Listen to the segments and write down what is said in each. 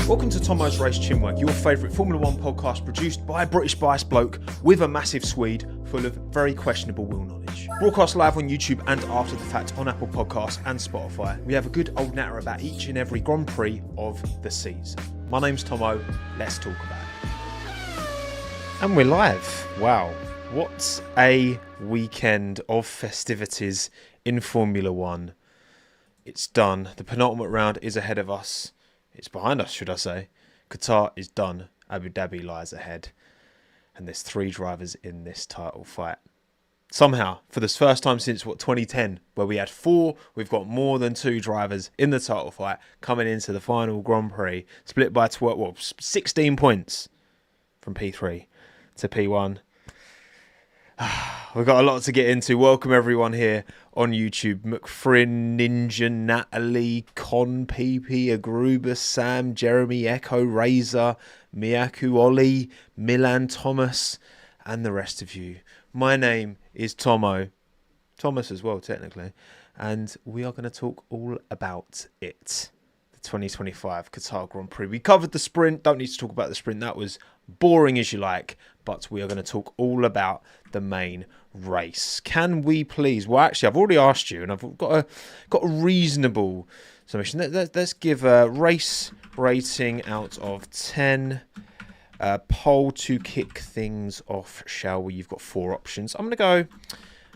Welcome to TOMMO'S Race CHINWAG, your favourite Formula 1 podcast produced by a British biased bloke with a massive Swede full of very questionable wheel knowledge. Broadcast live on YouTube and after the fact on Apple Podcasts and Spotify. We have a good old natter about each and every Grand Prix of the season. My name's Tommo, let's talk about it. And we're live. Wow, what a weekend of festivities in Formula 1. It's done. The penultimate round is ahead of us. It's behind us, should I say. Qatar is done. Abu Dhabi lies ahead. And there's 3 drivers in this title fight. Somehow, for the first time since, 2010, where we had 4, we've got more than 2 drivers in the title fight coming into the final Grand Prix, split by 16 points from P3 to P1. We've got a lot to get into. Welcome everyone here on YouTube. McFrin, Ninja, Natalie, Con, PP, Agruba, Sam, Jeremy, Echo, Razor, Miyaku, Ollie, Milan, Thomas, and the rest of you. My name is Tommo. Thomas as well, technically. And we are going to talk all about it. The 2025 Qatar Grand Prix. We covered the sprint. Don't need to talk about the sprint. That was boring as you like. But we are going to talk all about the main race. Can we please? Well, actually, I've already asked you, and I've got a reasonable submission. Let's give a race rating out of 10. Poll to kick things off, shall we? You've got 4 options. I'm going to go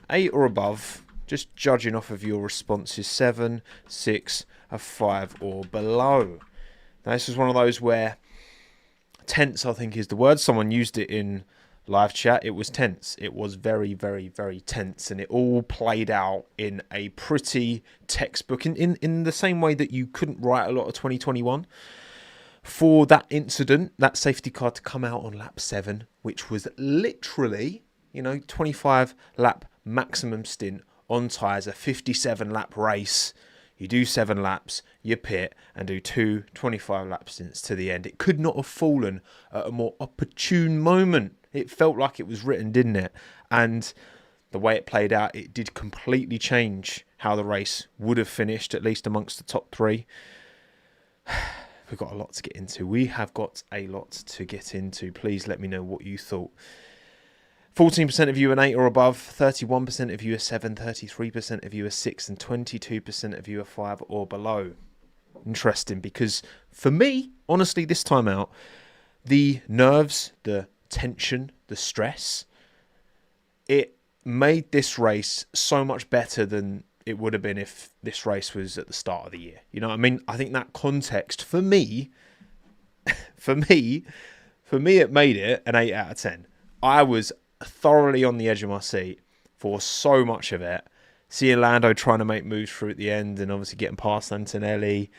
8 or above, just judging off of your responses. 7, 6, a 5 or below. Now, this is one of those where tense, I think, is the word. Someone used it in live chat. It was tense. It was very, very, very tense. And it all played out in a pretty textbook in the same way that you couldn't write a lot of 2021. For that incident, that safety car to come out on lap 7, which was literally, 25 lap maximum stint on tyres, a 57 lap race. You do 7 laps, you pit, and do 2 25 lap stints to the end. It could not have fallen at a more opportune moment. It felt like it was written, didn't it? And the way it played out, it did completely change how the race would have finished, at least amongst the top 3. We've got a lot to get into. We have got a lot to get into. Please let me know what you thought. 14% of you are 8 or above, 31% of you are 7, 33% of you are 6, and 22% of you are 5 or below. Interesting, because for me, honestly, this time out, the nerves, the tension, the stress, it made this race so much better than it would have been if this race was at the start of the year. You know what I mean? I think that context, for me, it made it an 8 out of 10. I was thoroughly on the edge of my seat for so much of it. Seeing Lando trying to make moves through at the end and obviously getting past Antonelli.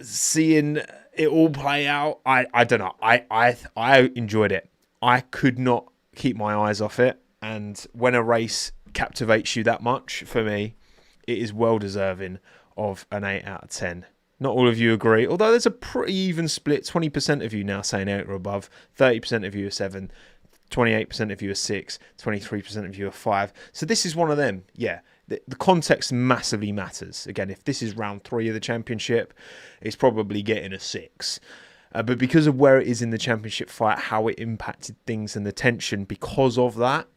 Seeing it all play out. I don't know. I enjoyed it. I could not keep my eyes off it. And when a race captivates you that much, for me, it is well deserving of an 8 out of 10. Not all of you agree, although there's a pretty even split. 20% of you now saying 8 or above, 30% of you are 7, 28% of you are 6, 23% of you are 5. So this is one of them. Yeah, the context massively matters. Again, if this is round 3 of the championship, it's probably getting a 6. But because of where it is in the championship fight, how it impacted things and the tension because of that,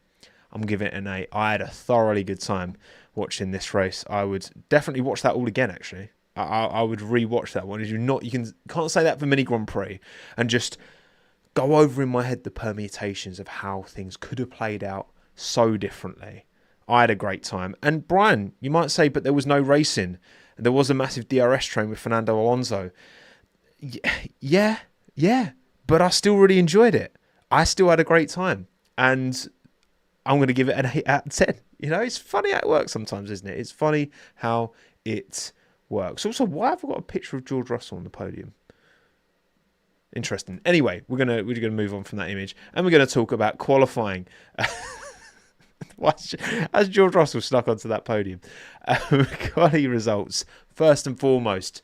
I'm giving it an 8. I had a thoroughly good time watching this race. I would definitely watch that all again, actually. I would re-watch that one. You can't say that for many Grand Prix and just go over in my head the permutations of how things could have played out so differently. I had a great time. And Brian, you might say, but there was no racing. There was a massive DRS train with Fernando Alonso. Yeah, but I still really enjoyed it. I still had a great time. And I'm going to give it an 8 out of 10. It's funny how it works sometimes, isn't it? It's funny how it works. Also, why have I got a picture of George Russell on the podium? Interesting. Anyway, we're gonna move on from that image, and we're gonna talk about qualifying. As George Russell snuck onto that podium, quality results first and foremost.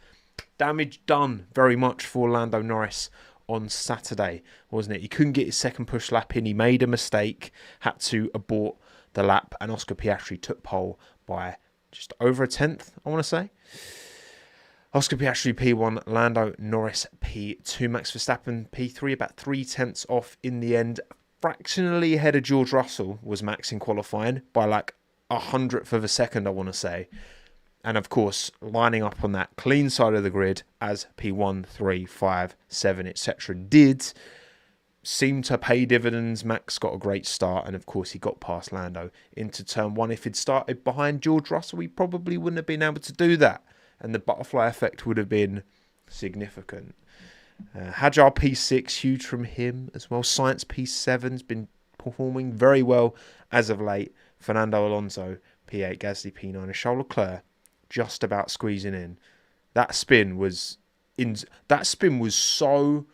Damage done very much for Lando Norris on Saturday, wasn't it? He couldn't get his second push lap in. He made a mistake, had to abort the lap, and Oscar Piastri took pole by just over a tenth, I want to say. Oscar Piastri P1, Lando Norris P2, Max Verstappen P3, about 3/10 off in the end. Fractionally ahead of George Russell was Max in qualifying by like 100th of a second, I want to say. And of course, lining up on that clean side of the grid as P1, 3, 5, 7, etc. did seem to pay dividends. Max got a great start, and of course he got past Lando into turn 1. If he'd started behind George Russell, he probably wouldn't have been able to do that, and the butterfly effect would have been significant. Hadjar P6, huge from him as well. Sainz P7's been performing very well as of late. Fernando Alonso P8, Gasly P9, and Charles Leclerc just about squeezing in. That spin was so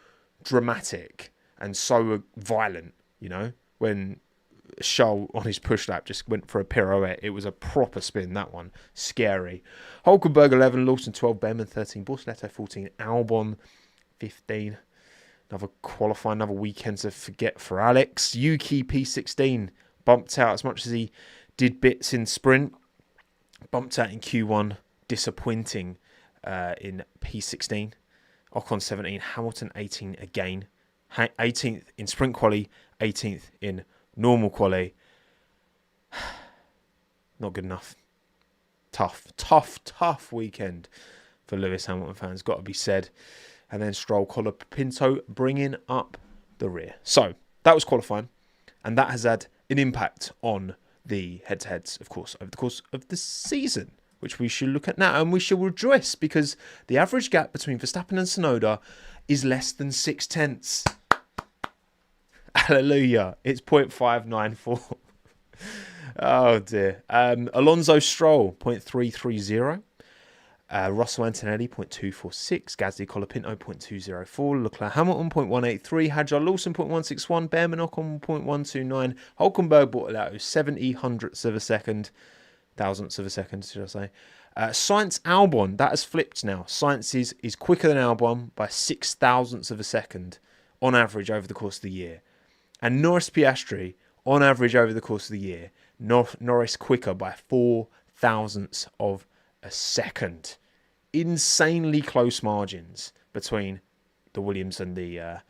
dramatic and so violent, you know, when Charles on his push lap just went for a pirouette. It was a proper spin, that one. Scary. Hulkenberg 11, Lawson 12, Behrman 13, Bortoleto 14, Albon 15. Another qualifying, another weekend to forget for Alex. Yuki P16 bumped out as much as he did bits in sprint. Bumped out in Q1, disappointing in P16. Okon 17, Hamilton 18 again. 18th in sprint quali, 18th in normal quali. Not good enough. Tough weekend for Lewis Hamilton fans, got to be said. And then Stroll, Collar, Pinto bringing up the rear. So that was qualifying, and that has had an impact on the head-to-heads, of course, over the course of the season, which we should look at now, and we shall rejoice because the average gap between Verstappen and Tsunoda is less than 6/10. Hallelujah. It's 0.594. Oh, dear. Alonso Stroll, 0.330. Russell Antonelli, 0.246. Gasly Colapinto, 0.204. Leclerc Hamilton, 0.183. Hadjar Lawson, 0.161. Behrman Ocon, 0.129. Hulkenberg brought it out 70 hundredths of a second. Thousandths of a second, should I say. Sainz Albon, that has flipped now. Sainz is quicker than Albon by 6 thousandths of a second on average over the course of the year. And Norris Piastri, on average over the course of the year, Norris quicker by 4 thousandths of a second. Insanely close margins between the Williams and the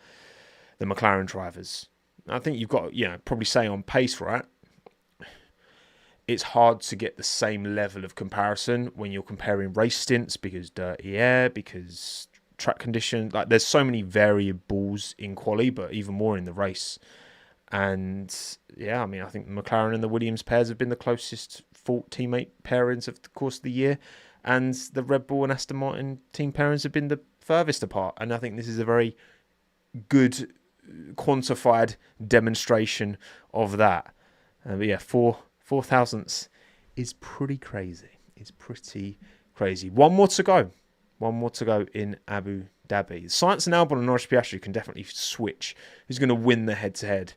McLaren drivers. I think you've got, probably say on pace, right? It's hard to get the same level of comparison when you're comparing race stints because dirty air, because track conditions. Like, there's so many variables in quali, but even more in the race. And yeah, I mean, I think the McLaren and the Williams pairs have been the closest teammate pairings of the course of the year, and the Red Bull and Aston Martin team pairings have been the furthest apart. And I think this is a very good quantified demonstration of that. But yeah, 4 thousandths is pretty crazy. It's pretty crazy. One more to go in Abu Dhabi. Sainz and Albon and Norris Piastri can definitely switch. Who's going to win the head-to-head?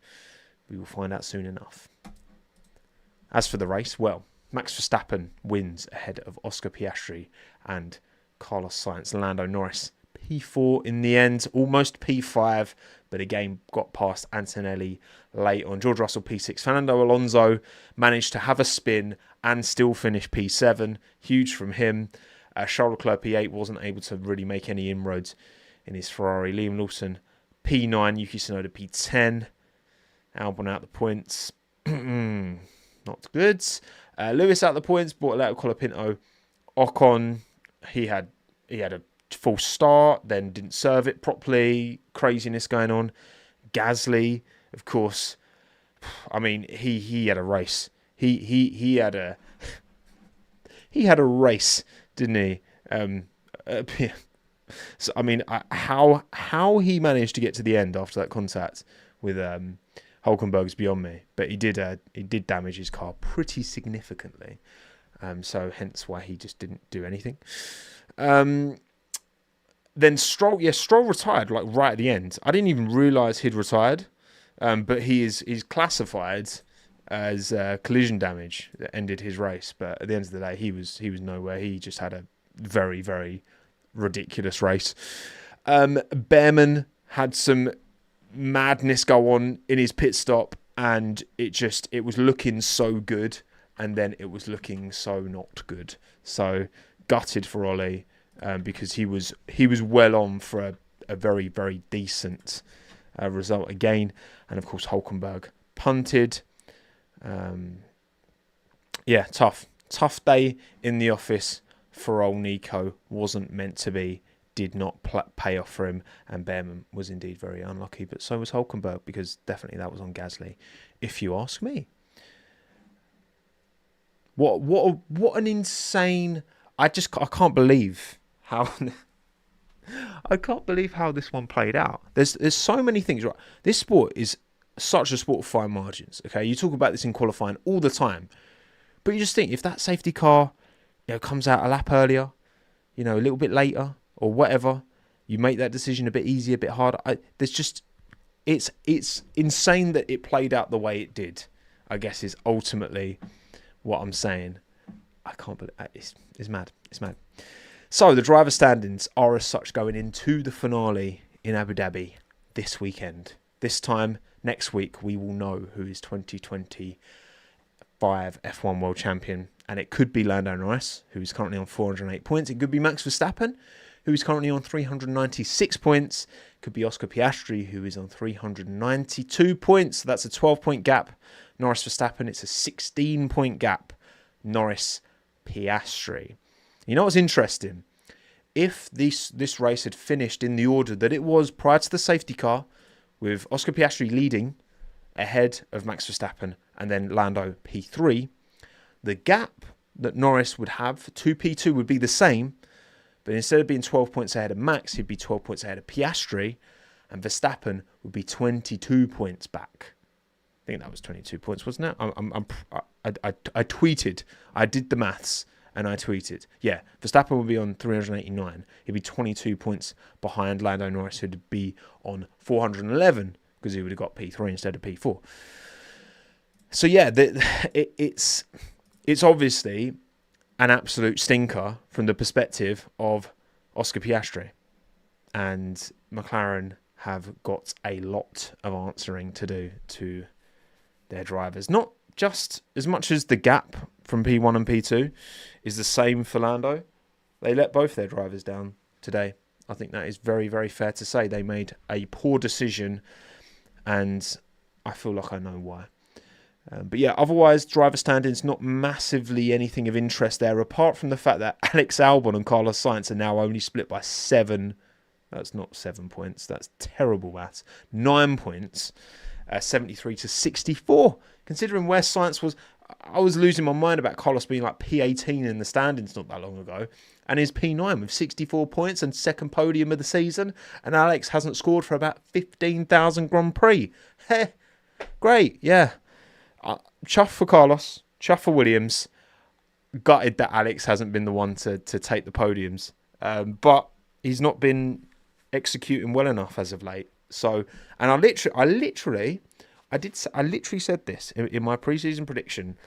We will find out soon enough. As for the race, well, Max Verstappen wins ahead of Oscar Piastri and Carlos Sainz. Lando Norris P4 in the end, almost P5, but again got past Antonelli late on. George Russell P6. Fernando Alonso managed to have a spin and still finish P7. Huge from him. Charles Leclerc P8 wasn't able to really make any inroads in his Ferrari. Liam Lawson P9. Yuki Tsunoda P10. Albon out the points. Not good. Lewis out the points. Bortoleto Colapinto. Ocon, he had a false start, then didn't serve it properly. Craziness going on. Gasly, of course. I mean, he had a race. He had a race, didn't he? So I mean, how he managed to get to the end after that contact with Hulkenberg's beyond me. But he did damage his car pretty significantly. So hence why he just didn't do anything. Then Stroll retired like right at the end. I didn't even realise he'd retired. But he's classified as collision damage that ended his race. But at the end of the day, he was nowhere. He just had a very, very ridiculous race. Behrman had some madness go on in his pit stop, and it was looking so good, and then it was looking so not good. So gutted for Ollie. because he was well on for a very, very decent result again. And of course, Hulkenberg punted. Tough day in the office for old Nico. Wasn't meant to be. Did not pay off for him, and Behrman was indeed very unlucky. But so was Hulkenberg, because definitely that was on Gasly, if you ask me. What an insane! I can't believe how I can't believe how this one played out. There's so many things. Right, this sport is such a sport of fine margins. Okay, you talk about this in qualifying all the time, but you just think, if that safety car, comes out a lap earlier, a little bit later or whatever, you make that decision a bit easier, a bit harder. It's insane that it played out the way it did, I guess, is ultimately what I'm saying. I can't believe it's mad. It's mad. So the driver standings are as such going into the finale in Abu Dhabi this weekend. This time next week, we will know who is 2025 F1 World Champion. And it could be Lando Norris, who is currently on 408 points. It could be Max Verstappen, who is currently on 396 points. It could be Oscar Piastri, who is on 392 points. So that's a 12-point gap. Norris Verstappen, it's a 16-point gap. Norris Piastri. You know what's interesting? If this race had finished in the order that it was prior to the safety car, with Oscar Piastri leading ahead of Max Verstappen and then Lando P3, the gap that Norris would have to P2 would be the same, but instead of being 12 points ahead of Max, he'd be 12 points ahead of Piastri, and Verstappen would be 22 points back. I think that was 22 points, wasn't it? I tweeted, I did the maths, and I tweeted, Verstappen would be on 389. He'd be 22 points behind Lando Norris, who'd be on 411, because he would have got P3 instead of P4. So it's obviously an absolute stinker from the perspective of Oscar Piastri. And McLaren have got a lot of answering to do to their drivers. Not just as much as the gap from P1 and P2 is the same for Lando. They let both their drivers down today. I think that is very, very fair to say. They made a poor decision, and I feel like I know why. But otherwise, driver standings, not massively anything of interest there, apart from the fact that Alex Albon and Carlos Sainz are now only split by 7. That's not 7 points. That's terrible maths. 9 points, 73 to 64. Considering where Sainz was, I was losing my mind about Carlos being like P18 in the standings not that long ago. And his P9 with 64 points and second podium of the season. And Alex hasn't scored for about 15,000 Grand Prix. Heh, great, yeah. Chuff for Carlos, chuff for Williams. Gutted that Alex hasn't been the one to take the podiums. But he's not been executing well enough as of late. So, and I literally said this in my preseason prediction.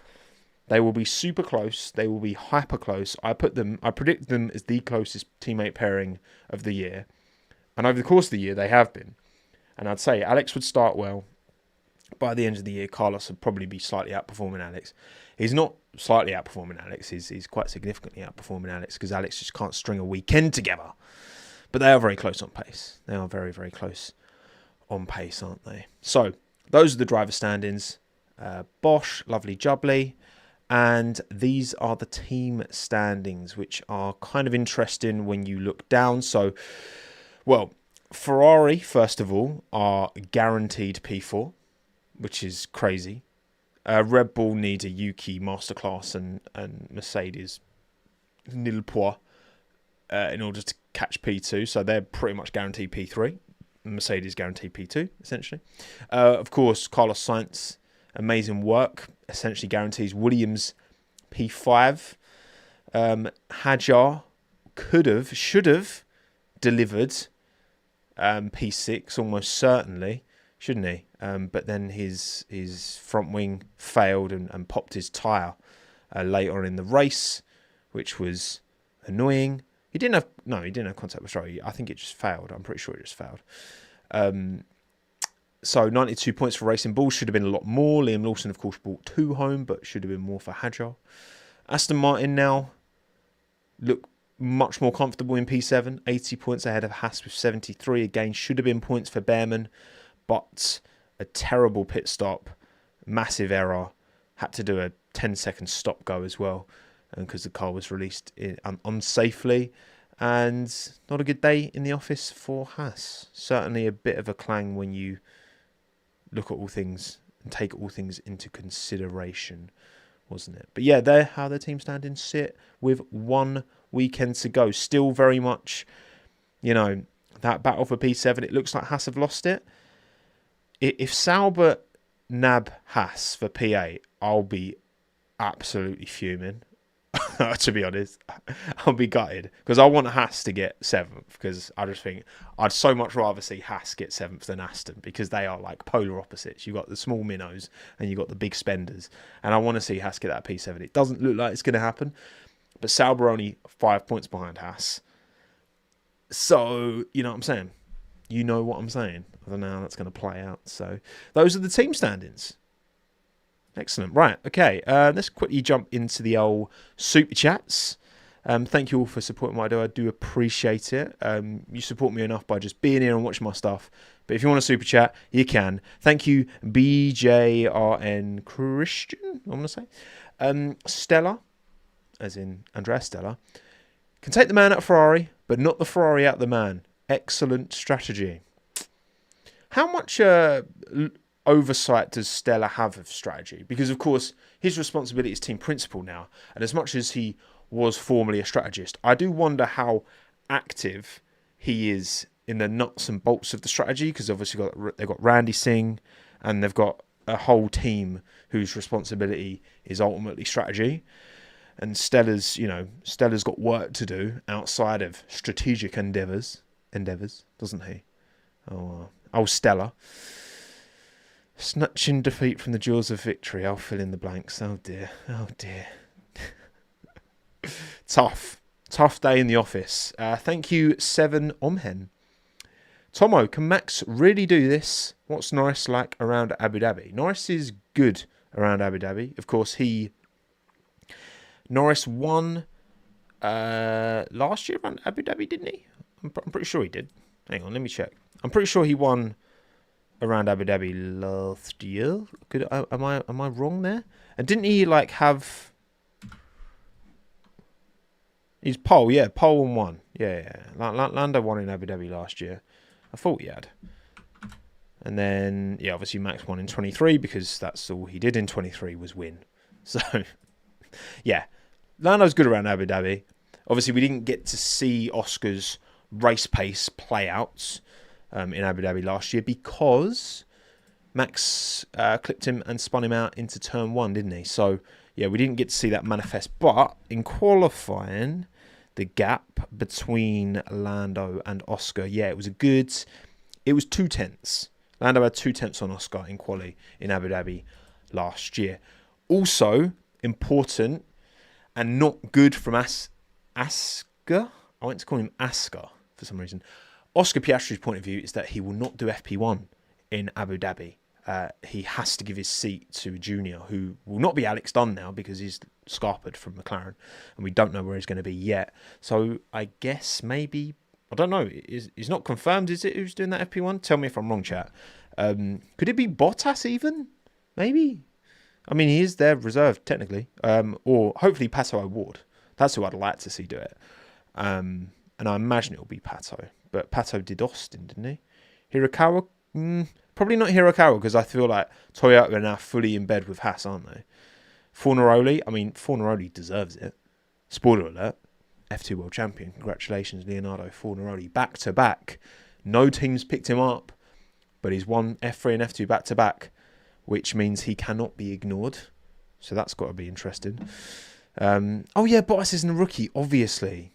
They will be super close. They will be hyper close. I predicted them as the closest teammate pairing of the year. And over the course of the year, they have been. And I'd say Alex would start well. By the end of the year, Carlos would probably be slightly outperforming Alex. He's not slightly outperforming Alex. He's quite significantly outperforming Alex, because Alex just can't string a weekend together. But they are very close on pace. They are very, very close on pace, aren't they? So, those are the driver standings. Bosch, lovely jubbly. And these are the team standings, which are kind of interesting when you look down. So, Ferrari, first of all, are guaranteed P4, which is crazy. Red Bull need a Yuki masterclass and Mercedes nil point in order to catch P2. So they're pretty much guaranteed P3. Mercedes guaranteed P2, essentially. Of course, Carlos Sainz, amazing work, essentially guarantees Williams P5. Hadjar should have delivered P6 almost certainly, shouldn't he? But then his front wing failed and popped his tyre later on in the race, which was annoying. He didn't have contact with Ferrari. I think it just failed. I'm pretty sure it just failed. So 92 points for Racing Bull. Should have been a lot more. Liam Lawson, of course, brought 2 home, but should have been more for Hadjar. Aston Martin now look much more comfortable in P7, 80 points ahead of Haas with 73. Again, should have been points for Behrman, but a terrible pit stop, massive error. Had to do a 10-second stop go as well because the car was released unsafely. And not a good day in the office for Haas. Certainly a bit of a clang when you look at all things and take all things into consideration, wasn't it? But yeah, there how the team standings sit with 1 weekend to go. Still very much, that battle for P7. It looks like Haas have lost it. If Sauber nab Haas for P8, I'll be absolutely fuming. To be honest, I'll be gutted because I want Haas to get 7th because I just think I'd so much rather see Haas get 7th than Aston because they are like polar opposites. You've got the small minnows and you've got the big spenders, and I want to see Haas get that P7. It doesn't look like it's going to happen, but Sauber only 5 points behind Haas. So, you know what I'm saying? You know what I'm saying? I don't know how that's going to play out. So those are the team standings. Excellent. Right. Okay. Let's quickly jump into the old super chats. Thank you all for supporting what I do. I do appreciate it. You support me enough by just being here and watching my stuff. But if you want a super chat, you can. Thank you, BJRN Christian, I'm going to say. Stella, as in Andrea Stella, can take the man out of Ferrari, but not the Ferrari out of the man. Excellent strategy. How much oversight does Stella have of strategy? Because, of course, his responsibility is team principal now. And as much as he was formerly a strategist, I do wonder how active he is in the nuts and bolts of the strategy. Because obviously they've got Randy Singh and they've got a whole team whose responsibility is ultimately strategy. And Stella's got work to do outside of strategic endeavours, doesn't he? Oh, Stella. Snatching defeat from the jaws of victory. I'll fill in the blanks. Oh dear. Tough day in the office. Thank you, 7 Omhen. Tommo, can Max really do this? What's Norris like around Abu Dhabi? Norris is good around Abu Dhabi. Of course, Norris won last year around Abu Dhabi, didn't he? I'm pretty sure he did. Hang on, let me check. I'm pretty sure he won around Abu Dhabi last year. Am I wrong there? And didn't he have? He's pole and won. Yeah. Lando won in Abu Dhabi last year. I thought he had. And then obviously Max won in 23 because that's all he did in 23 was win. So yeah, Lando's good around Abu Dhabi. Obviously we didn't get to see Oscar's race pace play out in Abu Dhabi last year because Max clipped him and spun him out into turn 1, didn't he? So yeah, we didn't get to see that manifest. But in qualifying, the gap between Lando and Oscar, it was 2/10. Lando had 2/10 on Oscar in quali in Abu Dhabi last year. Also important and not good from Asker. I went to call him Asker for some reason. Oscar Piastri's point of view is that he will not do FP1 in Abu Dhabi. He has to give his seat to a junior who will not be Alex Dunn now because he's scarpered from McLaren and we don't know where he's going to be yet. So I guess maybe, I don't know, it's not confirmed, is it, who's doing that FP1? Tell me if I'm wrong, chat. Could it be Bottas even? Maybe? I mean, he is their reserve technically. Or hopefully Pato O'Ward. That's who I'd like to see do it. And I imagine it'll be Pato. But Pato did Austin, didn't he? Hirakawa? Probably not Hirakawa because I feel like Toyota are now fully in bed with Haas, aren't they? Fornaroli deserves it. Spoiler alert. F2 World Champion. Congratulations, Leonardo Fornaroli. Back to back. No teams picked him up. But he's won F3 and F2 back to back. Which means he cannot be ignored. So that's got to be interesting. Bottas isn't a rookie, obviously.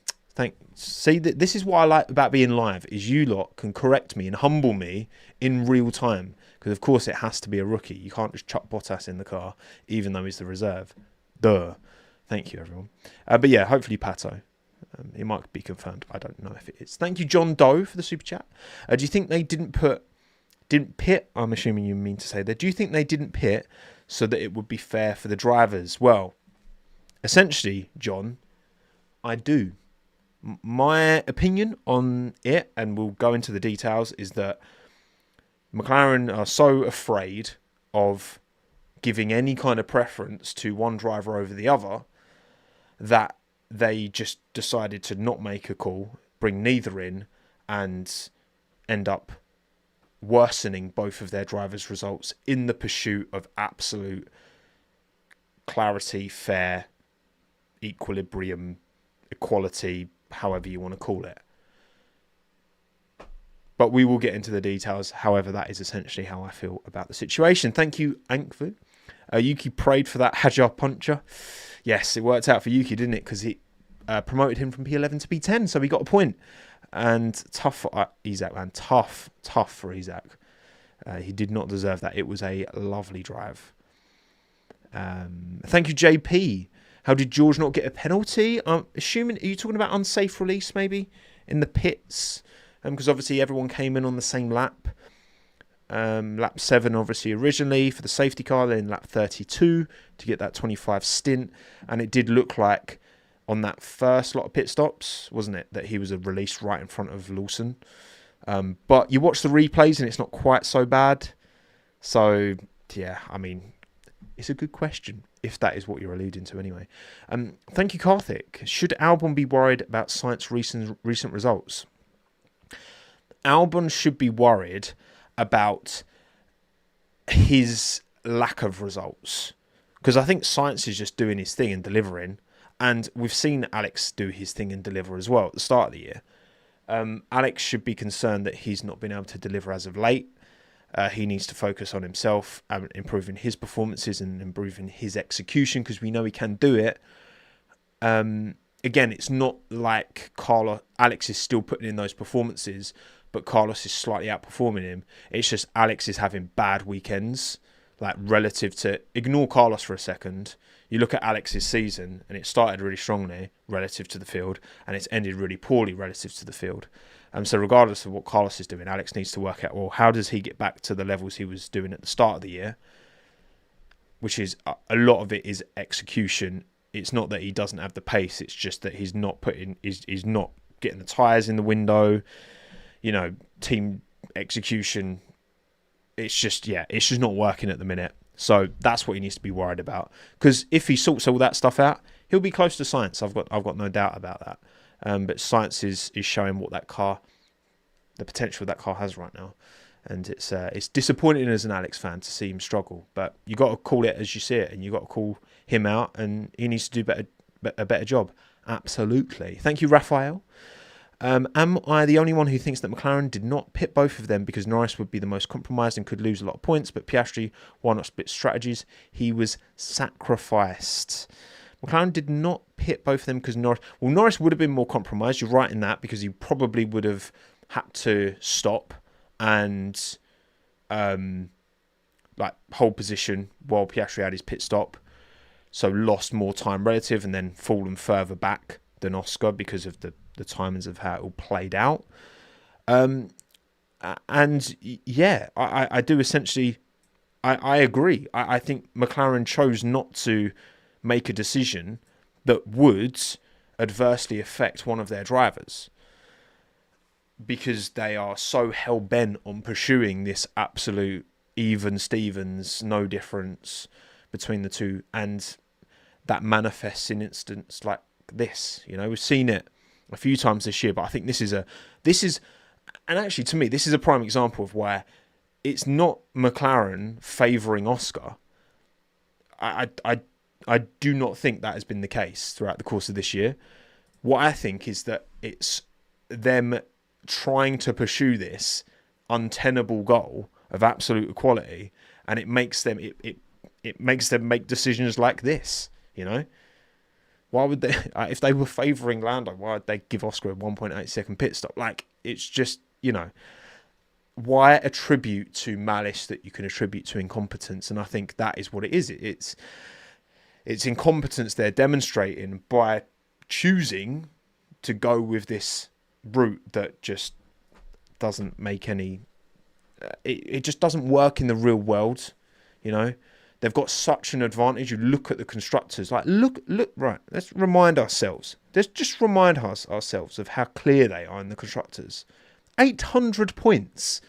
See, this is what I like about being live, is you lot can correct me and humble me in real time. Because, of course, it has to be a rookie. You can't just chuck Bottas in the car, even though he's the reserve. Duh. Thank you, everyone. But yeah, hopefully Pato. It might be confirmed. I don't know if it is. Thank you, John Doe, for the super chat. Do you think they didn't pit? I'm assuming you mean to say that. Do you think they didn't pit so that it would be fair for the drivers? Well, essentially, John, I do. My opinion on it, and we'll go into the details, is that McLaren are so afraid of giving any kind of preference to one driver over the other that they just decided to not make a call, bring neither in, and end up worsening both of their drivers' results in the pursuit of absolute clarity, fair, equilibrium, equality, however you want to call it. But we will get into the details. However, that is essentially how I feel about the situation. Thank you, Ankfu. Yuki prayed for that Hajar puncher. Yes, it worked out for Yuki, didn't it? Because he promoted him from P11 to P10, so he got a point. And tough for Isaac, man. Tough for Isaac. He did not deserve that. It was a lovely drive. Thank you, JP. How did George not get a penalty? I'm assuming, are you talking about unsafe release maybe in the pits? Because obviously everyone came in on the same lap. Lap 7 obviously originally for the safety car, then lap 32 to get that 25 stint. And it did look like on that first lot of pit stops, wasn't it, that he was released right in front of Lawson. But you watch the replays and it's not quite so bad. So, yeah, I mean, it's a good question, if that is what you're alluding to anyway. Thank you, Karthik. Should Albon be worried about Sainz's recent results? Albon should be worried about his lack of results. Because I think Sainz is just doing his thing and delivering. And we've seen Alex do his thing and deliver as well at the start of the year. Alex should be concerned that he's not been able to deliver as of late. He needs to focus on himself, improving his performances and improving his execution, because we know he can do it. Again, it's not like Alex is still putting in those performances, but Carlos is slightly outperforming him. It's just Alex is having bad weekends, like relative to... Ignore Carlos for a second. You look at Alex's season, and it started really strongly relative to the field, and it's ended really poorly relative to the field. So regardless of what Carlos is doing, Alex needs to work out, well, how does he get back to the levels he was doing at the start of the year? Which is, a lot of it is execution. It's not that he doesn't have the pace, it's just that he's not getting the tyres in the window. You know, team execution, it's just not working at the minute. So that's what he needs to be worried about. Because if he sorts all that stuff out, he'll be close to Sainz. I've got no doubt about that. But Sainz is showing what the potential that car has right now. And it's disappointing as an Alex fan to see him struggle. But you got to call it as you see it, and you got to call him out, and he needs to do a better job. Absolutely. Thank you, Raphael. Am I the only one who thinks that McLaren did not pit both of them because Norris would be the most compromised and could lose a lot of points, but Piastri, why not split strategies? He was sacrificed. McLaren did not pit both of them because Norris would have been more compromised. You're right in that, because he probably would have had to stop and hold position while Piastri had his pit stop, so lost more time relative and then fallen further back than Oscar because of the timings of how it all played out. I do essentially, I agree. I think McLaren chose not to make a decision that would adversely affect one of their drivers, because they are so hell-bent on pursuing this absolute even Stevens, no difference between the two, and that manifests in instances like this. You know, we've seen it a few times this year, but I think this is and actually to me, this is a prime example of where it's not McLaren favouring Oscar. I do not think that has been the case throughout the course of this year. What I think is that it's them trying to pursue this untenable goal of absolute equality, and it makes them make decisions like this. You know, why would they? If they were favouring Lando, why would they give Oscar a 1.8 second pit stop? Like, it's just, you know, why attribute to malice that you can attribute to incompetence? And I think that is what it is. It's incompetence they're demonstrating by choosing to go with this route that just doesn't make any... It just doesn't work in the real world, you know? They've got such an advantage. You look at the constructors, like look, right. Let's remind ourselves. Let's just remind ourselves of how clear they are in the constructors. 800 points.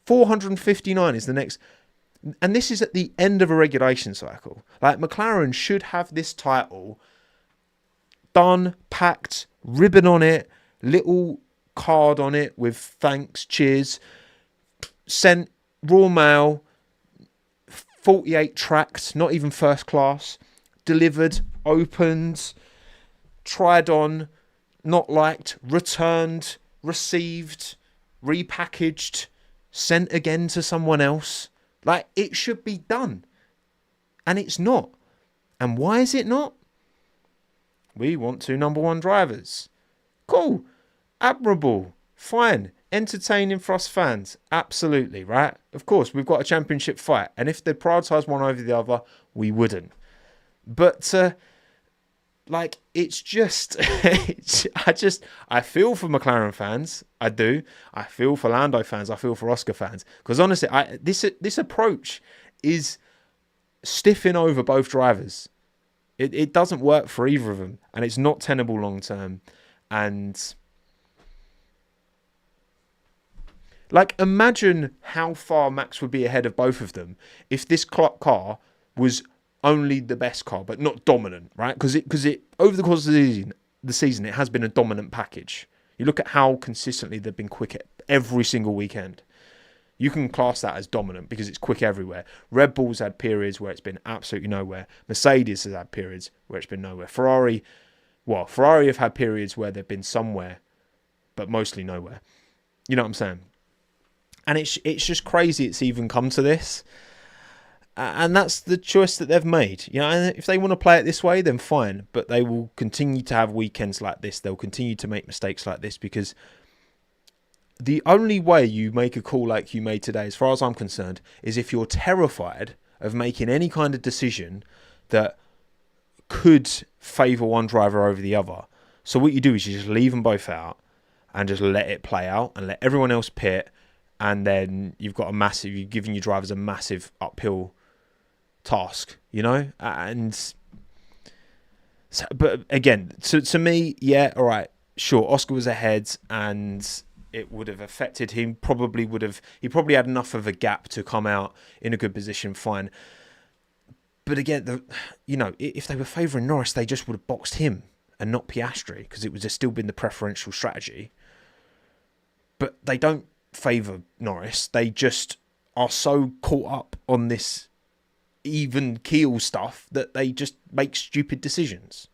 459 is the next. And this is at the end of a regulation cycle. Like, McLaren should have this title done, packed, ribbon on it, little card on it with thanks, cheers, sent raw mail, 48 tracks, not even first class, delivered, opened, tried on, not liked, returned, received, repackaged, sent again to someone else. Like, it should be done. And it's not. And why is it not? We want 2 number 1 drivers. Cool. Admirable. Fine. Entertaining for us fans. Absolutely, right? Of course, we've got a championship fight. And if they prioritise one over the other, we wouldn't. But, like, it's just... I feel for McLaren fans. I do. I feel for Lando fans. I feel for Oscar fans. Because, honestly, this approach is stiffing over both drivers. It doesn't work for either of them. And it's not tenable long term. And... like, imagine how far Max would be ahead of both of them if this car was only the best car, but not dominant, right? Because it over the course of the season, it has been a dominant package. You look at how consistently they've been quick at every single weekend. You can class that as dominant because it's quick everywhere. Red Bull's had periods where it's been absolutely nowhere. Mercedes has had periods where it's been nowhere. Ferrari have had periods where they've been somewhere, but mostly nowhere. You know what I'm saying? And it's just crazy it's even come to this. And that's the choice that they've made. You know, and if they want to play it this way, then fine. But they will continue to have weekends like this. They'll continue to make mistakes like this because the only way you make a call like you made today, as far as I'm concerned, is if you're terrified of making any kind of decision that could favour one driver over the other. So what you do is you just leave them both out and just let it play out and let everyone else pit. And then you've giving your drivers a massive uphill task, you know? And so, but again, to me, yeah, all right, sure, Oscar was ahead and it would have affected him. He probably had enough of a gap to come out in a good position, fine. But again, if they were favouring Norris, they just would have boxed him and not Piastri because it would have still been the preferential strategy. But they don't favour Norris. They just are so caught up on this even keel stuff that they just make stupid decisions.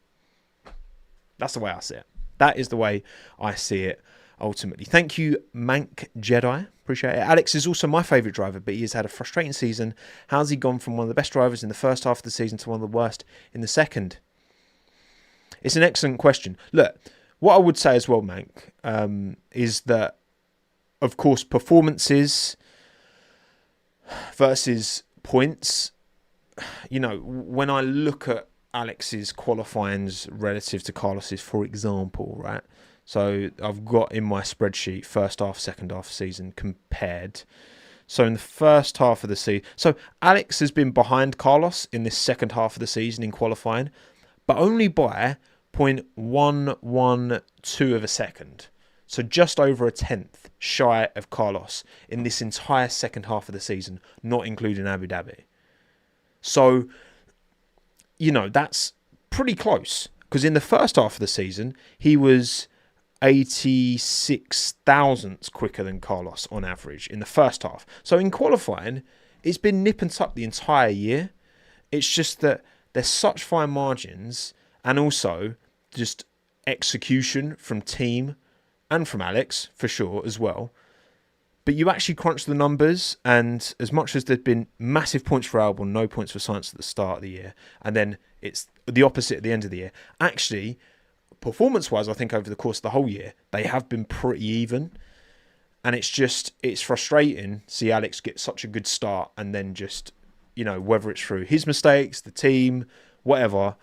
That's the way I see it. That is the way I see it ultimately. Thank you, Mank Jedi. Appreciate it. Alex is also my favourite driver, but he has had a frustrating season. How's he gone from one of the best drivers in the first half of the season to one of the worst in the second? It's an excellent question. Look, what I would say as well, Mank, is that of course, performances versus points. You know, when I look at Alex's qualifyings relative to Carlos's, for example, right? So I've got in my spreadsheet first half, second half season compared. So in the first half of the season, so Alex has been behind Carlos in this second half of the season in qualifying, but only by 0.112 of a second. So just over a tenth shy of Carlos in this entire second half of the season, not including Abu Dhabi. So, you know, that's pretty close. Because in the first half of the season, he was 86 thousandths quicker than Carlos on average in the first half. So in qualifying, it's been nip and tuck the entire year. It's just that there's such fine margins and also just execution from team and from Alex, for sure, as well. But you actually crunch the numbers, and as much as there's been massive points for Albon, no points for Sainz at the start of the year, and then it's the opposite at the end of the year. Actually, performance-wise, I think over the course of the whole year, they have been pretty even. And it's frustrating to see Alex get such a good start, and then just, you know, whether it's through his mistakes, the team, whatever,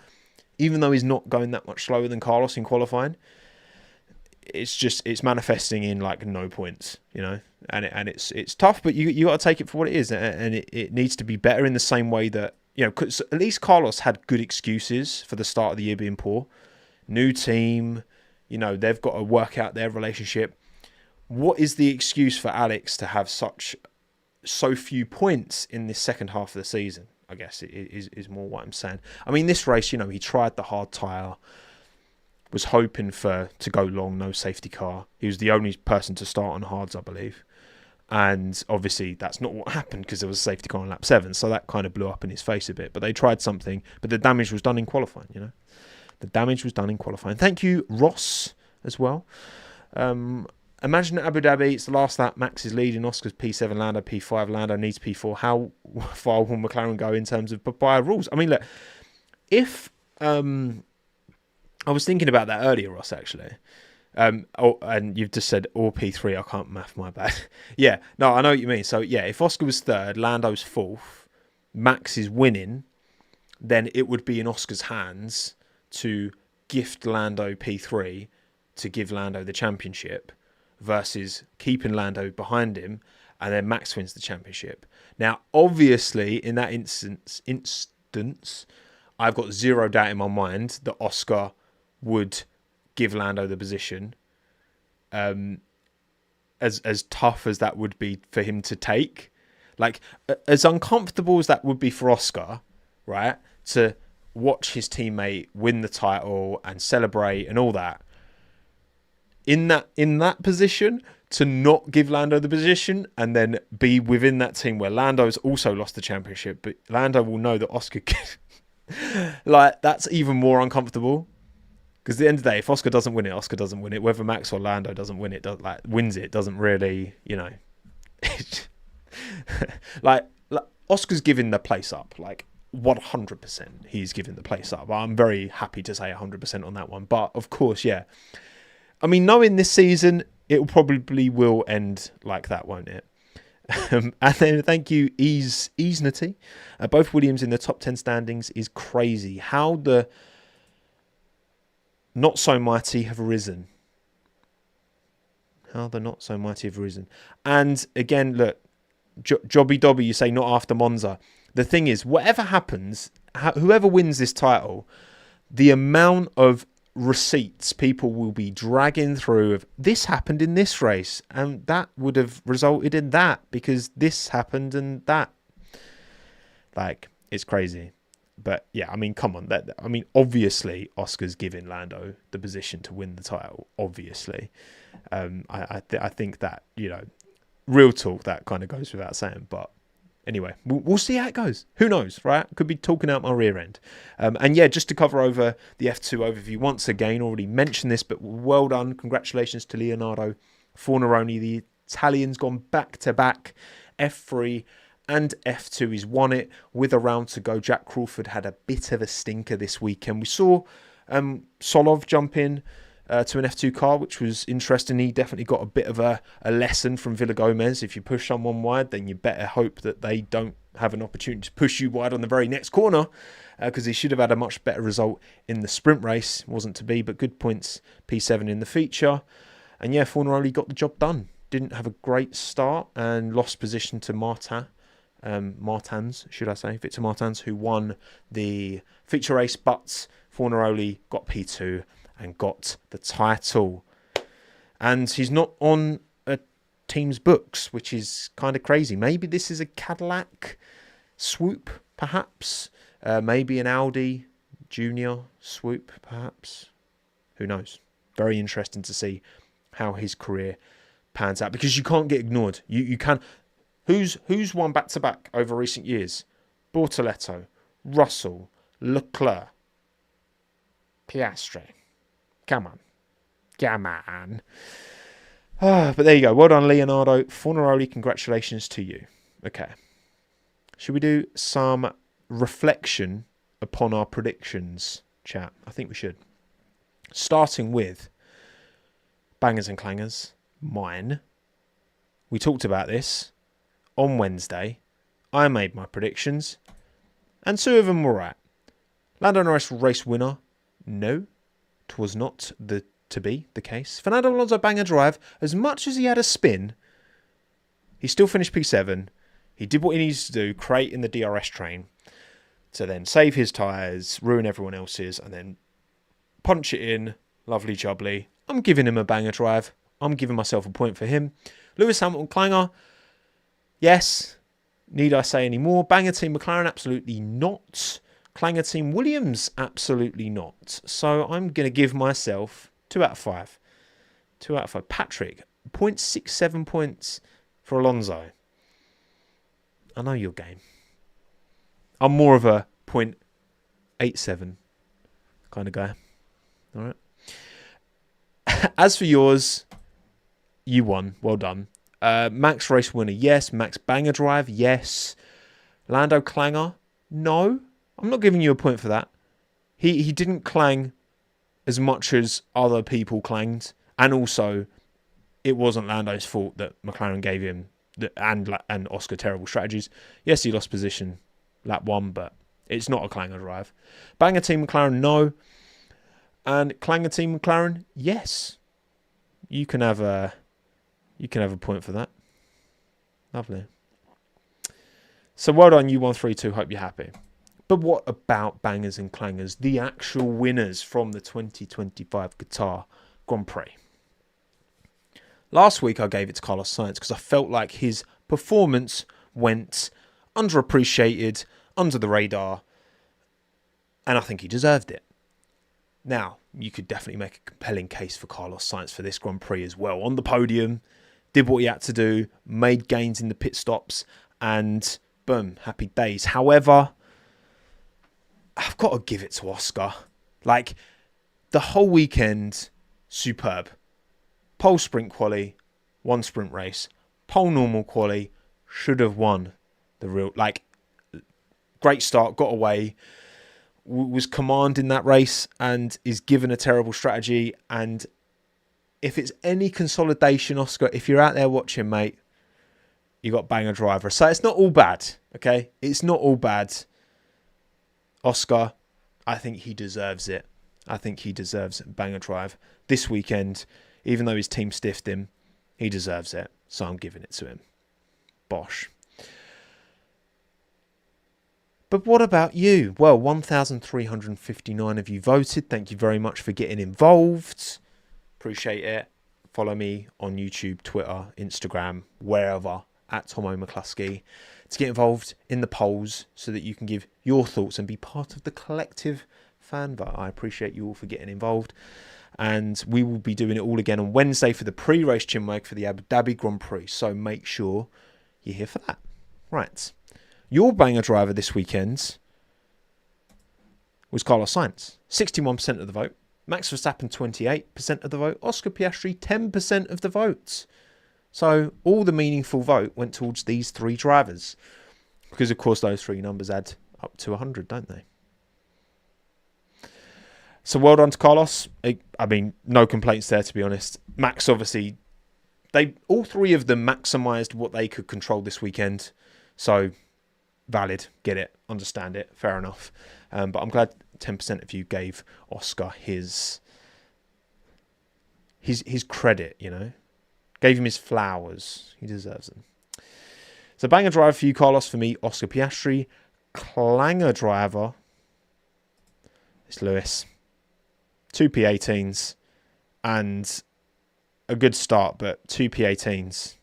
even though he's not going that much slower than Carlos in qualifying, it's manifesting in like no points, you know, and it's tough, but you got to take it for what it is, and it needs to be better in the same way that, you know, 'cause at least Carlos had good excuses for the start of the year being poor. New team, you know, they've got to work out their relationship. What is the excuse for Alex to have so few points in this second half of the season? I guess it is more what I'm saying. I mean, this race, you know, he tried the hard tyre, was hoping to go long, no safety car. He was the only person to start on hards, I believe. And obviously that's not what happened because there was a safety car on lap 7. So that kind of blew up in his face a bit. But they tried something. But the damage was done in qualifying, you know. The damage was done in qualifying. Thank you, Ross, as well. Imagine Abu Dhabi, it's the last lap. Max is leading. Oscar's P7, Lando P5. Lando needs P4. How far will McLaren go in terms of papaya rules? I mean, look, if... I was thinking about that earlier, Ross, actually. And you've just said or P3. I can't math, my bad. Yeah, no, I know what you mean. So, yeah, if Oscar was third, Lando's fourth, Max is winning, then it would be in Oscar's hands to gift Lando P3 to give Lando the championship versus keeping Lando behind him and then Max wins the championship. Now, obviously, in that instance, I've got zero doubt in my mind that Oscar would give Lando the position. As tough as that would be for him to take, like as uncomfortable as that would be for Oscar, right, to watch his teammate win the title and celebrate and all that. In that position, to not give Lando the position and then be within that team where Lando's also lost the championship, but Lando will know that Oscar like that's even more uncomfortable. Because at the end of the day, if Oscar doesn't win it, Oscar doesn't win it. Whether Max or Lando doesn't win it, wins it, doesn't really, you know. like Oscar's giving the place up, like 100%. He's giving the place up. I'm very happy to say 100% on that one. But of course, yeah. I mean, knowing this season, it probably will end like that, won't it? And then thank you, Easnity. Both Williams in the top 10 standings is crazy. How the not so mighty have risen. How the not so mighty have risen. And again, look, Jobby Dobby, you say not after Monza. The thing is, whatever happens, whoever wins this title, the amount of receipts people will be dragging through of this happened in this race and that would have resulted in that because this happened and that. Like, it's crazy. But yeah, I mean, come on. Obviously, Oscar's giving Lando the position to win the title. Obviously, I think that, you know, real talk, that kind of goes without saying. But anyway, we'll see how it goes. Who knows, right? Could be talking out my rear end. And yeah, just to cover over the F2 overview once again. Already mentioned this, but well done. Congratulations to Leonardo Fornaroli. The Italian's gone back to back F3. And F2, he's won it with a round to go. Jack Crawford had a bit of a stinker this weekend. We saw Solov jump in to an F2 car, which was interesting. He definitely got a bit of a lesson from Villa Gomez. If you push someone wide, then you better hope that they don't have an opportunity to push you wide on the very next corner, because he should have had a much better result in the sprint race. Wasn't to be, but good points. P7 in the feature. And yeah, Fornaroli got the job done. Didn't have a great start and lost position to Martins, should I say, Victor Martins, who won the feature race, but Fornaroli got P2 and got the title. And he's not on a team's books, which is kind of crazy. Maybe this is a Cadillac swoop, perhaps. Maybe an Audi Junior swoop, perhaps. Who knows? Very interesting to see how his career pans out, because you can't get ignored. You can... Who's won back-to-back over recent years? Bortoletto, Russell, Leclerc, Piastri. Come on. But there you go. Well done, Leonardo Fornaroli. Congratulations to you. Okay. Should we do some reflection upon our predictions, chat? I think we should. Starting with bangers and clangers. Mine. We talked about this on Wednesday. I made my predictions, and 2 of them were right. Lando Norris race winner? No, 'twas not the to be the case. Fernando Alonso banger drive. As much as he had a spin, he still finished P7. He did what he needs to do, create in the DRS train to then save his tyres, ruin everyone else's, and then punch it in. Lovely jubbly. I'm giving him a banger drive. I'm giving myself a point for him. Lewis Hamilton clanger. Yes. Need I say any more? Banger team McLaren? Absolutely not. Clanger team Williams? Absolutely not. So I'm going to give myself 2 out of 5. 2 out of 5. Patrick, 0.67 points for Alonso. I know your game. I'm more of a 0.87 kind of guy. All right. As for yours, you won. Well done. Max race winner, yes. Max banger drive, yes. Lando clanger, no. I'm not giving you a point for that. He didn't clang as much as other people clanged, and also it wasn't Lando's fault that McLaren gave him and Oscar terrible strategies. Yes, he lost position lap 1, but it's not a clanger drive. Banger team McLaren, no. And clanger team McLaren, yes. You can have a point for that. Lovely. So well done, U132. Hope you're happy. But what about bangers and clangers? The actual winners from the 2025 Qatar Grand Prix. Last week I gave it to Carlos Sainz because I felt like his performance went underappreciated, under the radar, and I think he deserved it. Now, you could definitely make a compelling case for Carlos Sainz for this Grand Prix as well. On the podium, did what he had to do, made gains in the pit stops, and boom, happy days. However, I've got to give it to Oscar. Like, the whole weekend, superb. Pole sprint quali, 1 sprint race. Pole normal quali, should have won the real, like, great start, got away, was commanding that race and is given a terrible strategy. And if it's any consolidation, Oscar, if you're out there watching, mate, you got banger driver. So it's not all bad, okay? It's not all bad. Oscar, I think he deserves it. I think he deserves banger drive this weekend. Even though his team stiffed him, he deserves it. So I'm giving it to him. Bosh. But what about you? Well, 1,359 of you voted. Thank you very much for getting involved. Appreciate it. Follow me on YouTube, Twitter, Instagram, wherever, at TOMMO'S to get involved in the polls so that you can give your thoughts and be part of the collective fan vote. I appreciate you all for getting involved. And we will be doing it all again on Wednesday for the pre-race CHINWAG for the Abu Dhabi Grand Prix. So make sure you're here for that. Right. Your banger driver this weekend was Carlos Sainz. 61% of the vote. Max Verstappen, 28% of the vote. Oscar Piastri, 10% of the vote. So all the meaningful vote went towards these 3 drivers. Because, of course, those 3 numbers add up to 100, don't they? So well done to Carlos. I mean, no complaints there, to be honest. Max, obviously, all 3 of them maximised what they could control this weekend. So valid, get it, understand it, fair enough. But I'm glad 10% of you gave Oscar his credit, you know. Gave him his flowers. He deserves them. So banger driver for you, Carlos. For me, Oscar Piastri. Clanger driver. It's Lewis. 2 P18s. And a good start, but 2 P18s.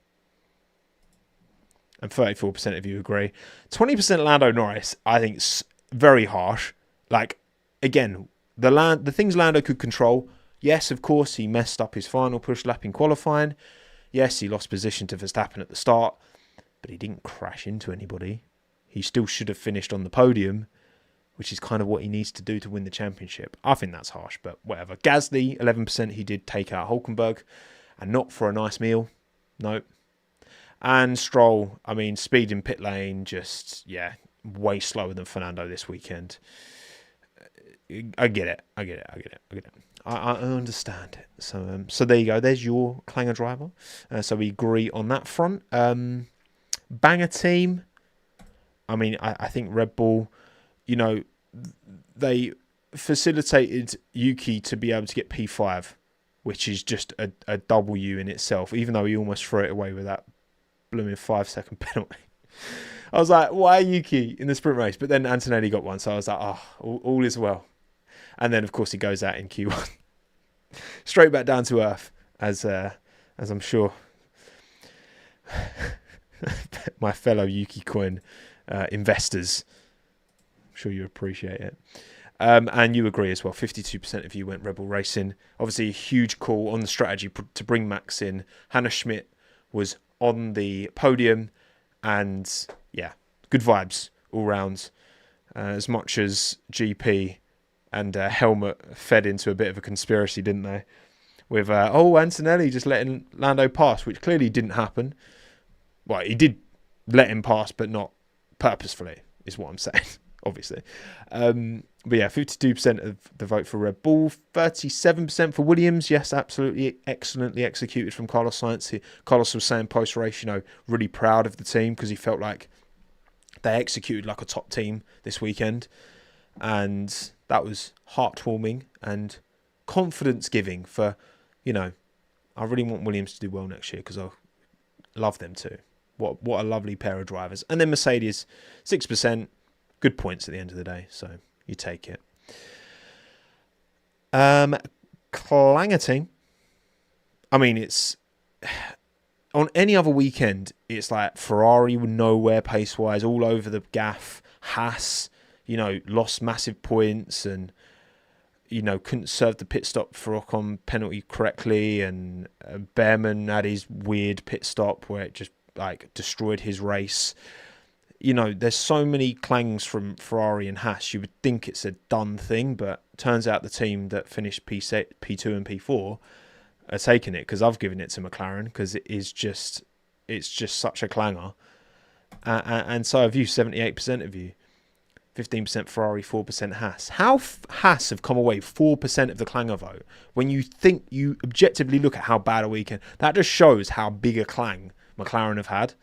And 34% of you agree. 20% Lando Norris, I think, is very harsh. Like, again, the things Lando could control. Yes, of course, he messed up his final push lap in qualifying. Yes, he lost position to Verstappen at the start. But he didn't crash into anybody. He still should have finished on the podium, which is kind of what he needs to do to win the championship. I think that's harsh, but whatever. Gasly, 11%, he did take out Hülkenberg. And not for a nice meal. Nope. And Stroll, I mean, speed in pit lane, just, yeah, way slower than Fernando this weekend. I get it. I understand it. So there you go. There's your clanger driver. So we agree on that front. Banger team. I mean, I think Red Bull, you know, they facilitated Yuki to be able to get P5 which is just a W in itself, even though he almost threw it away with that blooming 5-second penalty. I was like, why Yuki in the sprint race? But then Antonelli got one, so I was like, all is well. And then, of course, he goes out in Q1. Straight back down to earth, as I'm sure my fellow Yuki coin investors, I'm sure you appreciate it. And you agree as well. 52% of you went Red Bull Racing. Obviously, a huge call on the strategy to bring Max in. Hannah Schmidt was on the podium. And, yeah, good vibes all round. As much as GP and Helmut fed into a bit of a conspiracy, didn't they? With, Antonelli just letting Lando pass, which clearly didn't happen. Well, he did let him pass, but not purposefully, is what I'm saying, obviously. But yeah, 52% of the vote for Red Bull, 37% for Williams. Yes, absolutely excellently executed from Carlos Sainz. Carlos was saying post-race, really proud of the team because he felt like they executed like a top team this weekend. And that was heartwarming and confidence-giving for, I really want Williams to do well next year because I love them too. What a lovely pair of drivers. And then Mercedes, 6%, good points at the end of the day, so you take it. Clanger team. I mean, it's on any other weekend, it's like Ferrari were nowhere pace-wise, all over the gaff. Haas, lost massive points and, couldn't serve the pit stop for Okon penalty correctly. And Behrman had his weird pit stop where it just destroyed his race. There's so many clangs from Ferrari and Haas. You would think it's a done thing, but turns out the team that finished P2 and P4 are taking it because I've given it to McLaren because it's just such a clanger. And so have you, 78% of you. 15% Ferrari, 4% Haas. How Haas have come away 4% of the clanger vote when you think you objectively look at how bad a weekend. That just shows how big a clang McLaren have had.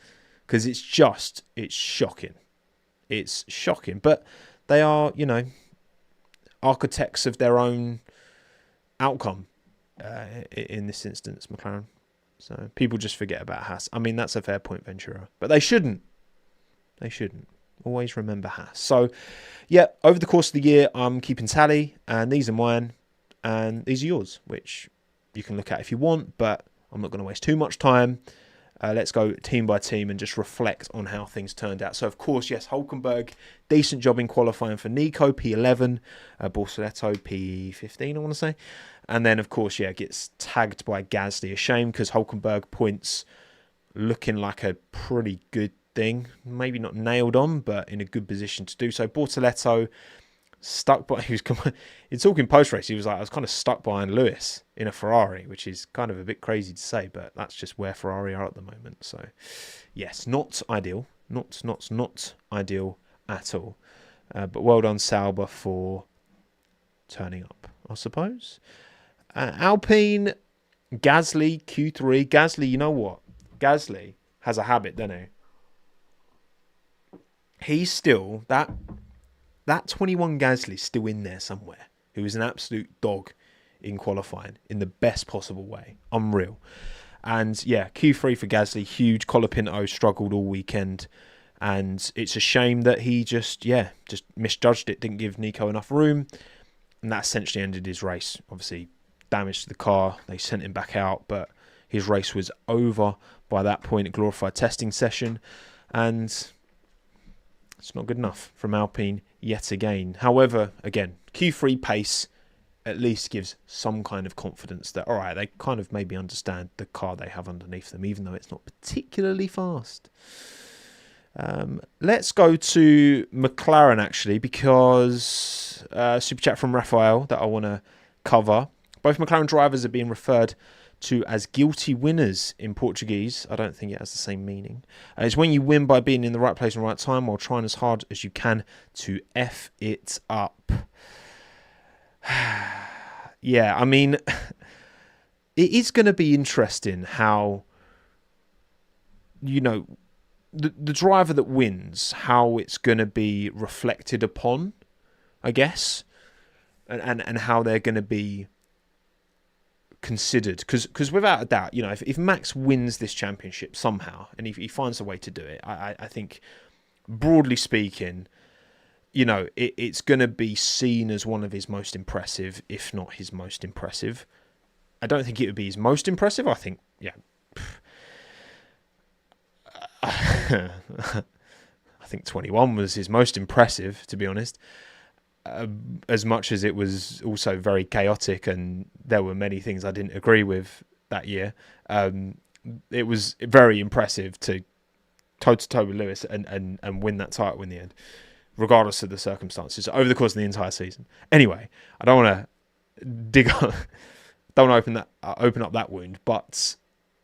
Because it's shocking. It's shocking. But they are, architects of their own outcome in this instance, McLaren. So people just forget about Haas. I mean, that's a fair point, Ventura. But they shouldn't. Always remember Haas. So, yeah, over the course of the year, I'm keeping tally. And these are mine. And these are yours, which you can look at if you want. But I'm not going to waste too much time. Let's go team by team and just reflect on how things turned out. So, of course, yes, Hülkenberg, decent job in qualifying for Nico, P11, Borsaletto, P15, I want to say. And then, of course, gets tagged by Gasly. A shame because Hülkenberg points looking like a pretty good thing. Maybe not nailed on, but in a good position to do so. Borsaletto stuck by, he's talking post-race, he was like, I was kind of stuck behind Lewis in a Ferrari, which is kind of a bit crazy to say, but that's just where Ferrari are at the moment. So, yes, not ideal. Not ideal at all. But well done, Sauber, for turning up, I suppose. Alpine, Gasly, Q3. Gasly, you know what? Gasly has a habit, doesn't he? He's still, that 21 Gasly's still in there somewhere, who is an absolute dog in qualifying in the best possible way. Unreal. And Q3 for Gasly, huge. Colapinto struggled all weekend. And it's a shame that he just misjudged it, didn't give Nico enough room. And that essentially ended his race. Obviously, damage to the car. They sent him back out, but his race was over by that point, a glorified testing session. And it's not good enough from Alpine yet again. However, again, Q3 pace at least gives some kind of confidence that, all right, they kind of maybe understand the car they have underneath them, even though it's not particularly fast. Let's go to McLaren, actually, because super chat from Raphael that I want to cover. Both McLaren drivers are being referred to as guilty winners in Portuguese. I don't think it has the same meaning. It's when you win by being in the right place and right time while trying as hard as you can to F it up. Yeah, I mean, it is going to be interesting how, the driver that wins, how it's going to be reflected upon, I guess, and how they're going to be considered, because without a doubt, you know, if Max wins this championship somehow and if he finds a way to do it, I think, broadly speaking, you know, it's going to be seen as one of his most impressive, if not his most impressive. I don't think it would be his most impressive. I think, yeah. I think 21 was his most impressive, to be honest. As much as it was also very chaotic and there were many things I didn't agree with that year, it was very impressive to toe-to-toe with Lewis and win that title in the end, regardless of the circumstances, over the course of the entire season. Anyway, I don't want to don't want to open up that wound, but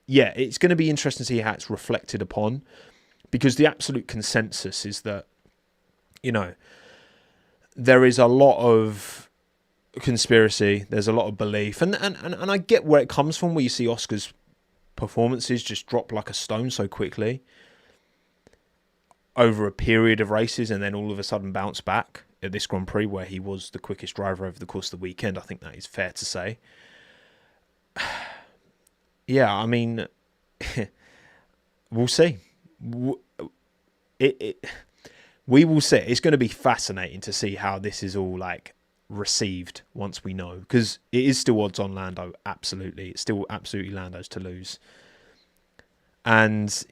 yeah, it's going to be interesting to see how it's reflected upon, because the absolute consensus is that, you know, there is a lot of conspiracy, there's a lot of belief, and I get where it comes from, where you see Oscar's performances just drop like a stone so quickly over a period of races and then all of a sudden bounce back at this Grand Prix where he was the quickest driver over the course of the weekend. I think that is fair to say. Yeah, I mean, we'll see. We will see. It's going to be fascinating to see how this is all like received once we know, because it is still odds on Lando. Absolutely, it's still absolutely Lando's to lose. And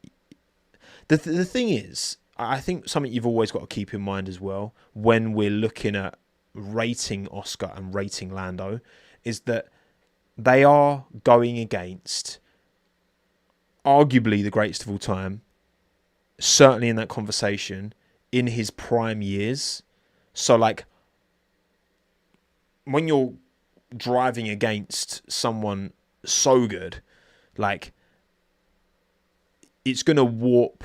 the thing is, I think something you've always got to keep in mind as well when we're looking at rating Oscar and rating Lando is that they are going against arguably the greatest of all time, certainly in that conversation, in his prime years. So, like, when you're driving against someone so good, like, it's going to warp,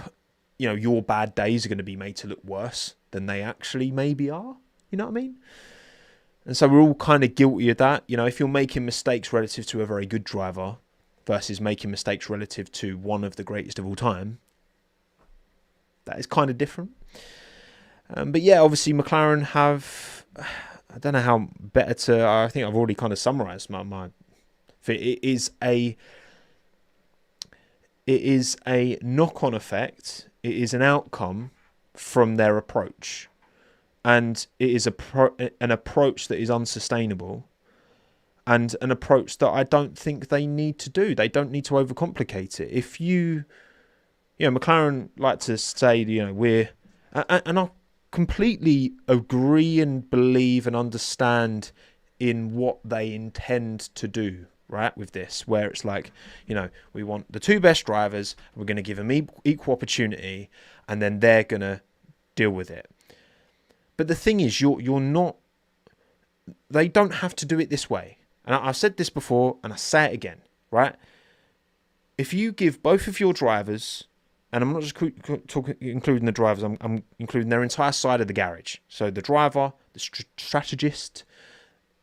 you know, your bad days are going to be made to look worse than they actually maybe are. You know what I mean? And so we're all kind of guilty of that. You know, if you're making mistakes relative to a very good driver versus making mistakes relative to one of the greatest of all time, that is kind of different. But yeah, obviously McLaren have, I don't know how better to, I think I've already kind of summarised my it is a knock-on effect. It is an outcome from their approach. And it is an approach that is unsustainable, and an approach that I don't think they need to do. They don't need to overcomplicate it. If you know, McLaren like to say, you know, and I completely agree and believe and understand in what they intend to do, right, with this, where it's like, you know, we want the two best drivers, we're going to give them equal opportunity, and then they're going to deal with it. But the thing is, you're not, they don't have to do it this way. And I've said this before, and I say it again, right? If you give both of your drivers, and I'm not just including the drivers, I'm including their entire side of the garage. So the driver, the strategist,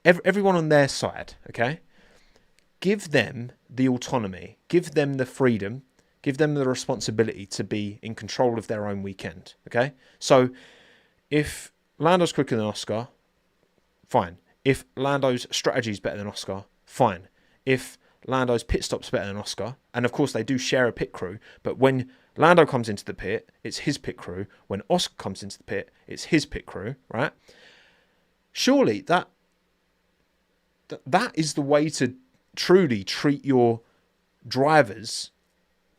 everyone on their side, okay? Give them the autonomy, give them the freedom, give them the responsibility to be in control of their own weekend, okay? So if Lando's quicker than Oscar, fine. If Lando's strategy is better than Oscar, fine. If Lando's pit stop's better than Oscar, and of course they do share a pit crew, but when Lando comes into the pit, it's his pit crew. When Oscar comes into the pit, it's his pit crew, right? Surely that is the way to truly treat your drivers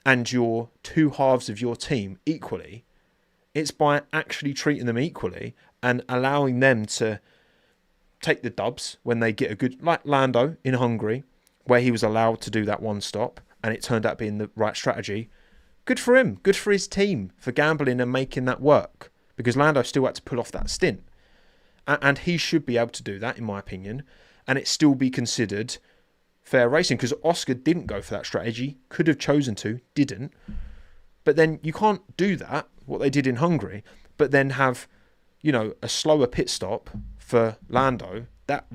and your two halves of your team equally. It's by actually treating them equally and allowing them to take the dubs when they get a good, like Lando in Hungary, where he was allowed to do that one stop and it turned out being the right strategy. Good for him. Good for his team for gambling and making that work, because Lando still had to pull off that stint. And he should be able to do that, in my opinion, and it still be considered fair racing, because Oscar didn't go for that strategy, could have chosen to, didn't. But then you can't do that, what they did in Hungary, but then have, you know, a slower pit stop for Lando that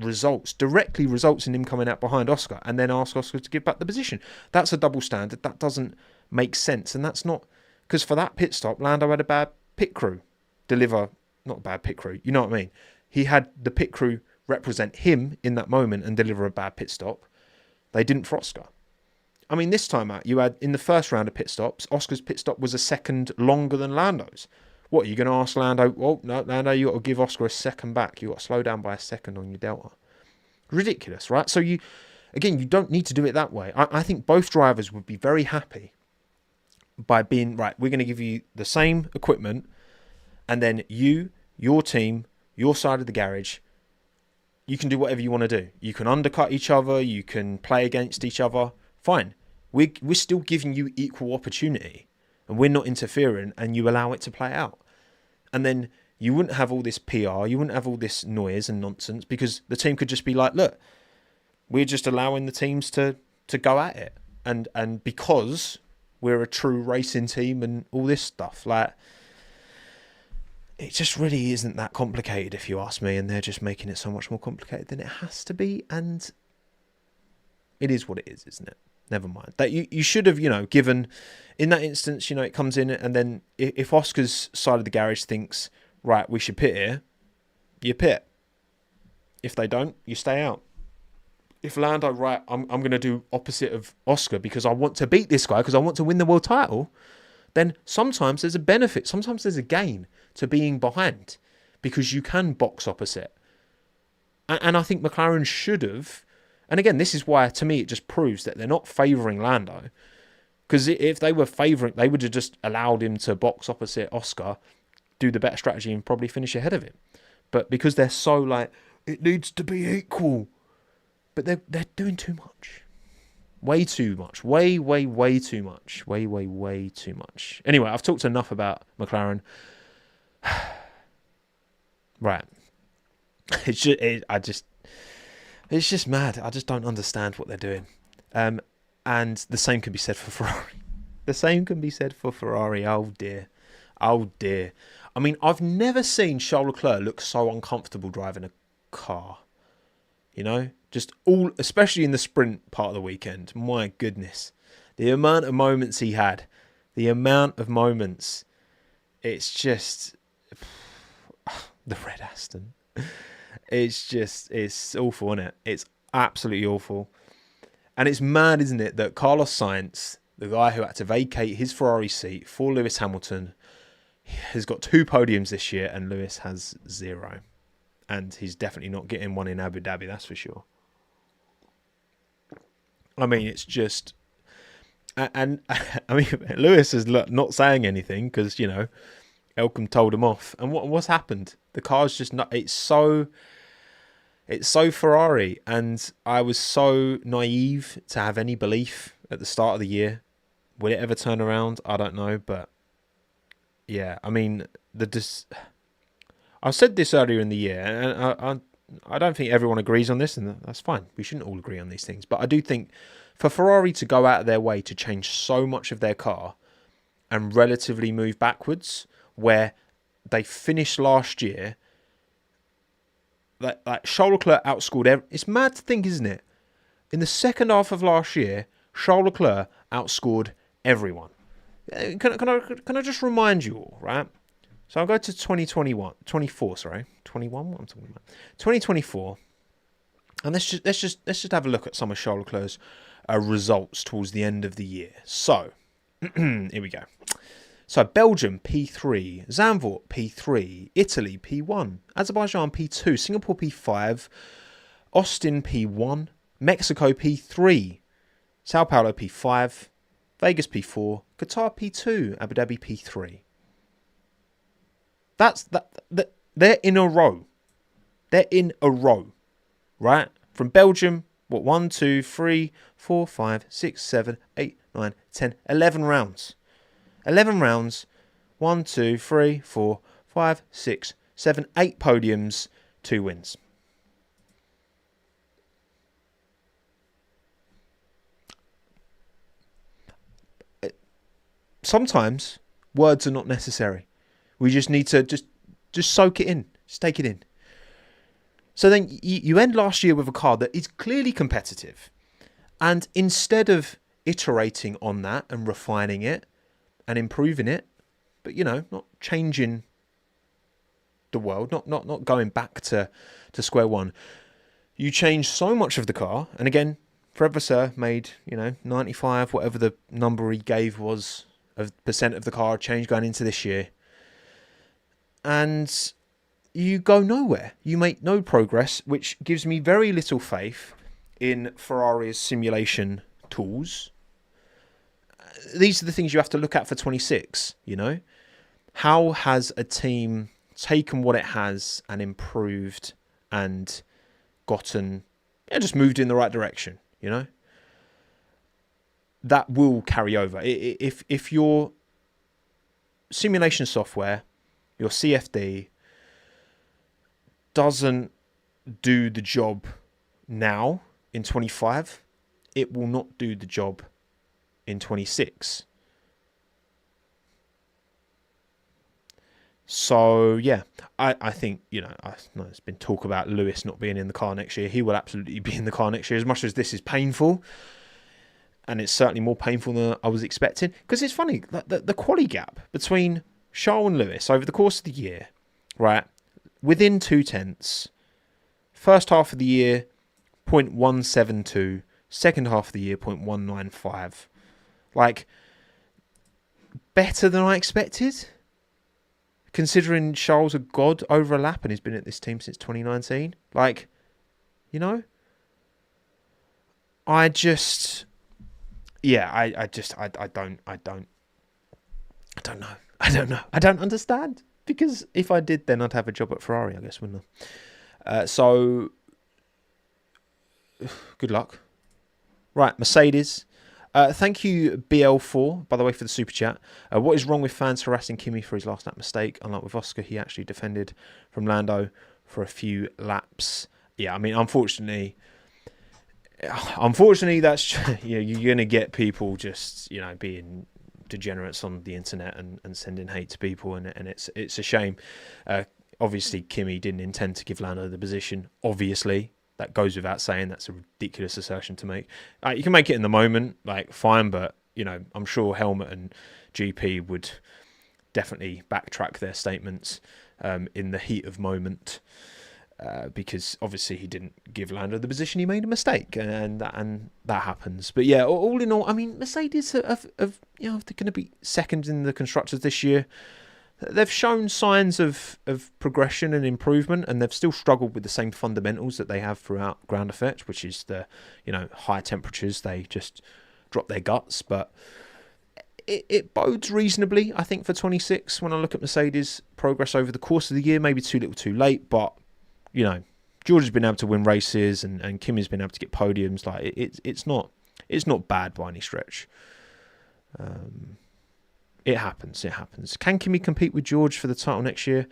directly results in him coming out behind Oscar and then ask Oscar to give back the position. That's a double standard. That doesn't make sense. And that's not, because for that pit stop, Lando had a bad pit crew not a bad pit crew, you know what I mean? He had the pit crew represent him in that moment and deliver a bad pit stop. They didn't for Oscar. I mean, this time out, you had, in the first round of pit stops, Oscar's pit stop was a second longer than Lando's. What, are you going to ask Lando? Well, no, Lando, you got to give Oscar a second back. You got to slow down by a second on your delta. Ridiculous, right? So you don't need to do it that way. I think both drivers would be very happy by being, right, we're going to give you the same equipment, and then you, your team, your side of the garage, you can do whatever you want to do. You can undercut each other. You can play against each other. Fine. We're still giving you equal opportunity, and we're not interfering, and you allow it to play out. And then you wouldn't have all this PR. You wouldn't have all this noise and nonsense, because the team could just be like, look, we're just allowing the teams to go at it. And because we're a true racing team and all this stuff, like, it just really isn't that complicated, if you ask me, and they're just making it so much more complicated than it has to be, and it is what it is, isn't it? Never mind. That you should have, given, in that instance, it comes in, and then if Oscar's side of the garage thinks, right, we should pit here, you pit. If they don't, you stay out. If Lando, right, I'm going to do opposite of Oscar because I want to beat this guy, because I want to win the world title, then sometimes there's a benefit, sometimes there's a gain to being behind, because you can box opposite. And I think McLaren should have, and again, this is why, to me, it just proves that they're not favouring Lando, because if they were favouring, they would have just allowed him to box opposite Oscar, do the better strategy, and probably finish ahead of him. But because they're so like, it needs to be equal, but they're doing too much. Way too much. Way too much. Way too much. Anyway, I've talked enough about McLaren. Right. It's just mad. I just don't understand what they're doing. And the same can be said for Ferrari. Oh dear. I mean, I've never seen Charles Leclerc look so uncomfortable driving a car. Especially in the sprint part of the weekend. My goodness. The amount of moments he had. It's just, the red Aston. It's awful, isn't it? It's absolutely awful. And it's mad, isn't it, that Carlos Sainz, the guy who had to vacate his Ferrari seat for Lewis Hamilton, has got 2 podiums this year, and Lewis has 0. And he's definitely not getting one in Abu Dhabi, that's for sure. I mean, it's just... And I mean, Lewis is not saying anything because, Okon told him off. And what's happened? The car's just not... It's so Ferrari. And I was so naive to have any belief at the start of the year. Will it ever turn around? I don't know. But, yeah, I mean, I said this earlier in the year, and I don't think everyone agrees on this, and that's fine. We shouldn't all agree on these things. But I do think for Ferrari to go out of their way to change so much of their car and relatively move backwards, where they finished last year, like Charles Leclerc outscored... It's mad to think, isn't it? In the second half of last year, Charles Leclerc outscored everyone. Can I just remind you all, right? So I'll go to 2024, sorry. 21, what I'm talking about. 2024. And let's just have a look at some of Charles Leclerc's results towards the end of the year. So, here we go. So Belgium, P3. Zandvoort, P3. Italy, P1. Azerbaijan, P2. Singapore, P5. Austin, P1. Mexico, P3. Sao Paulo, P5. Vegas, P4. Qatar, P2. Abu Dhabi, P3. They're in a row. Right? From Belgium, 1, 2, 3, 4, 5, 6, 7, 8, 9, 10, 11 rounds. 11 rounds. 1, 2, 3, 4, 5, 6, 7, 8 podiums, 2 wins. Sometimes words are not necessary. We just need to just soak it in. Just take it in. So then you end last year with a car that is clearly competitive. And instead of iterating on that and refining it and improving it, but, not changing the world, not going back to square one, you change so much of the car. And again, Fred Vasseur made, 95, whatever the number he gave was, of percent of the car change going into this year. And you go nowhere. You make no progress, which gives me very little faith in Ferrari's simulation tools. These are the things you have to look at for 26, How has a team taken what it has and improved and gotten, just moved in the right direction, That will carry over. If your simulation software, your CFD, doesn't do the job now in 25, it will not do the job in 26. So, yeah, I think, there's been talk about Lewis not being in the car next year. He will absolutely be in the car next year, as much as this is painful. And it's certainly more painful than I was expecting. Because it's funny, the quality gap between Charles and Lewis over the course of the year, right, within 0.2. First half of the year, 0.172. Second half of the year, 0.195. Like, better than I expected. Considering Charles a god over a lap and he's been at this team since 2019. Like, I don't know. I don't understand. Because if I did, then I'd have a job at Ferrari, I guess, wouldn't I? So, good luck. Right, Mercedes. Thank you, BL4, by the way, for the super chat. What is wrong with fans harassing Kimi for his last lap mistake? Unlike with Oscar, he actually defended from Lando for a few laps. Yeah, I mean, unfortunately, that's you're going to get people just being degenerates on the internet and sending hate to people, and it's a shame. Obviously, Kimi didn't intend to give Lando the position. Obviously, that goes without saying. That's a ridiculous assertion to make. You can make it in the moment, fine, but I'm sure Helmut and GP would definitely backtrack their statements in the heat of moment. Because obviously he didn't give Lando the position, he made a mistake, and that happens. But yeah, all in all, I mean, Mercedes they're going to be second in the constructors this year. They've shown signs of progression and improvement, and they've still struggled with the same fundamentals that they have throughout ground effect, which is the high temperatures. They just drop their guts, but it bodes reasonably, I think, for 26. When I look at Mercedes' progress over the course of the year, maybe too little, too late, but George has been able to win races, and Kimi's been able to get podiums. Like it's not bad by any stretch. It happens. Can Kimi compete with George for the title next year?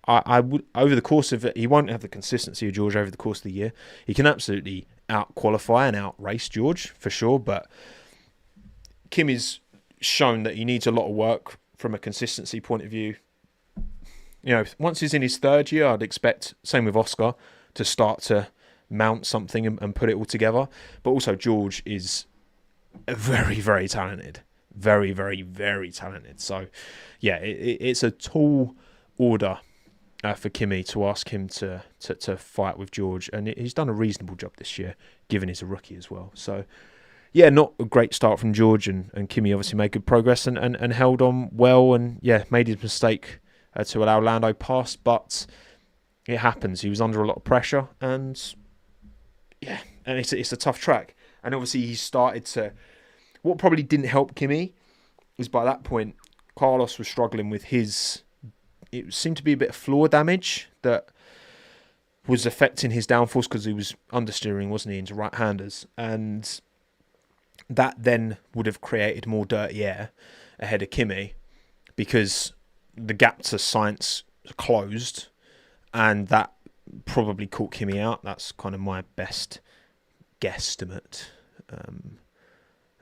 I would, over the course of it. He won't have the consistency of George over the course of the year. He can absolutely out qualify and out race George for sure, but Kimi's shown that he needs a lot of work from a consistency point of view. Once he's in his third year, I'd expect, same with Oscar, to start to mount something and put it all together. But also George is very, very talented. Very, very, very talented. So, yeah, it's a tall order for Kimi to ask him to fight with George. And he's done a reasonable job this year, given he's a rookie as well. So, yeah, not a great start from George. And Kimi obviously made good progress and held on well. And, yeah, made his mistake to allow Lando past, but it happens. He was under a lot of pressure, and yeah, and it's a tough track. And obviously, he started to. What probably didn't help Kimi is by that point, Carlos was struggling with his. It seemed to be a bit of floor damage that was affecting his downforce because he was understeering, wasn't he, into right-handers, and that then would have created more dirty air ahead of Kimi because the gap to Sainz closed, and that probably caught Kimi out. That's kind of my best guesstimate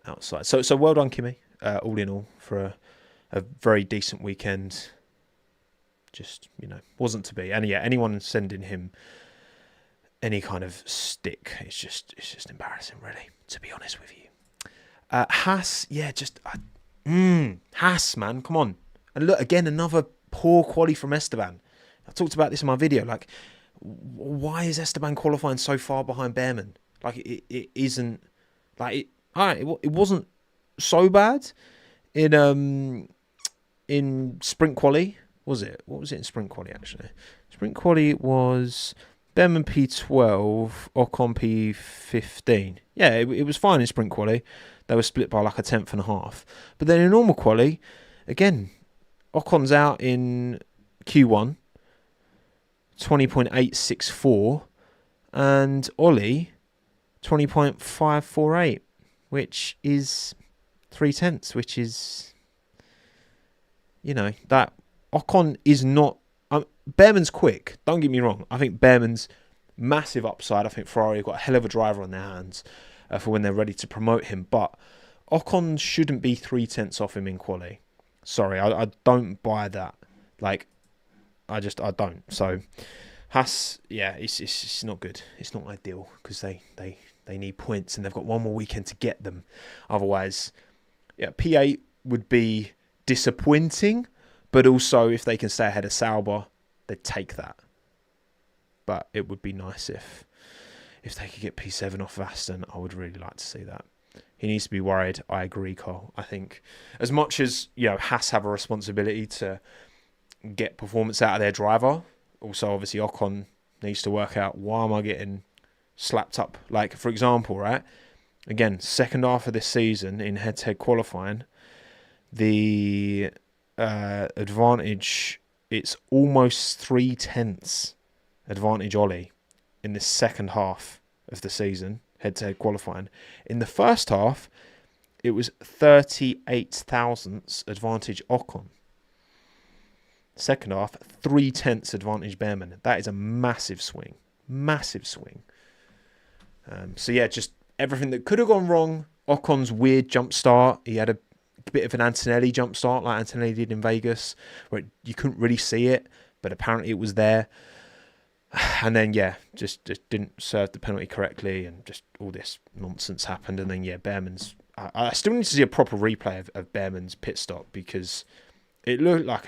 outside. So well done, Kimi, all in all, for a very decent weekend. Just, wasn't to be. And yeah, anyone sending him any kind of stick, it's just embarrassing, really, to be honest with you. Haas, yeah, Haas, man, come on. And look, again, another poor quali from Esteban. I talked about this in my video. Like, why is Esteban qualifying so far behind Behrman? Like, it isn't Like, it wasn't so bad in sprint quali, was it? What was it in sprint quali, actually? Sprint quali was Behrman P12, Okon P15. Yeah, it was fine in sprint quali. They were split by like a tenth and a half. But then in normal quali, again, Ocon's out in Q1, 20.864, and Ollie, 20.548, which is 0.3, which is, that Okon is not... Behrman's quick, don't get me wrong. I think Behrman's massive upside. I think Ferrari have got a hell of a driver on their hands for when they're ready to promote him. But Ocon shouldn't be 0.3 off him in quali. Sorry, I don't buy that. Like, I don't. So, Haas, yeah, it's not good. It's not ideal because they need points and they've got one more weekend to get them. Otherwise, yeah, P8 would be disappointing, but also if they can stay ahead of Sauber, they'd take that. But it would be nice if they could get P7 off of Aston. I would really like to see that. He needs to be worried. I agree, Cole. I think as much as Haas have a responsibility to get performance out of their driver, also obviously Ocon needs to work out, why am I getting slapped up? Like, for example, right? Again, second half of this season in head-to-head qualifying, the advantage, it's almost 0.3 advantage Ollie in the second half of the season, head-to-head qualifying. In the first half, it was 38 thousandths advantage Ocon. Second half, 0.3 advantage Behrman. That is a massive swing. Massive swing. So yeah, just everything that could have gone wrong. Ocon's weird jump start. He had a bit of an Antonelli jump start like Antonelli did in Vegas, where you couldn't really see it, but apparently it was there. And then, yeah, just didn't serve the penalty correctly, and just all this nonsense happened. And then, yeah, Behrman's... I still need to see a proper replay of Behrman's pit stop, because it looked like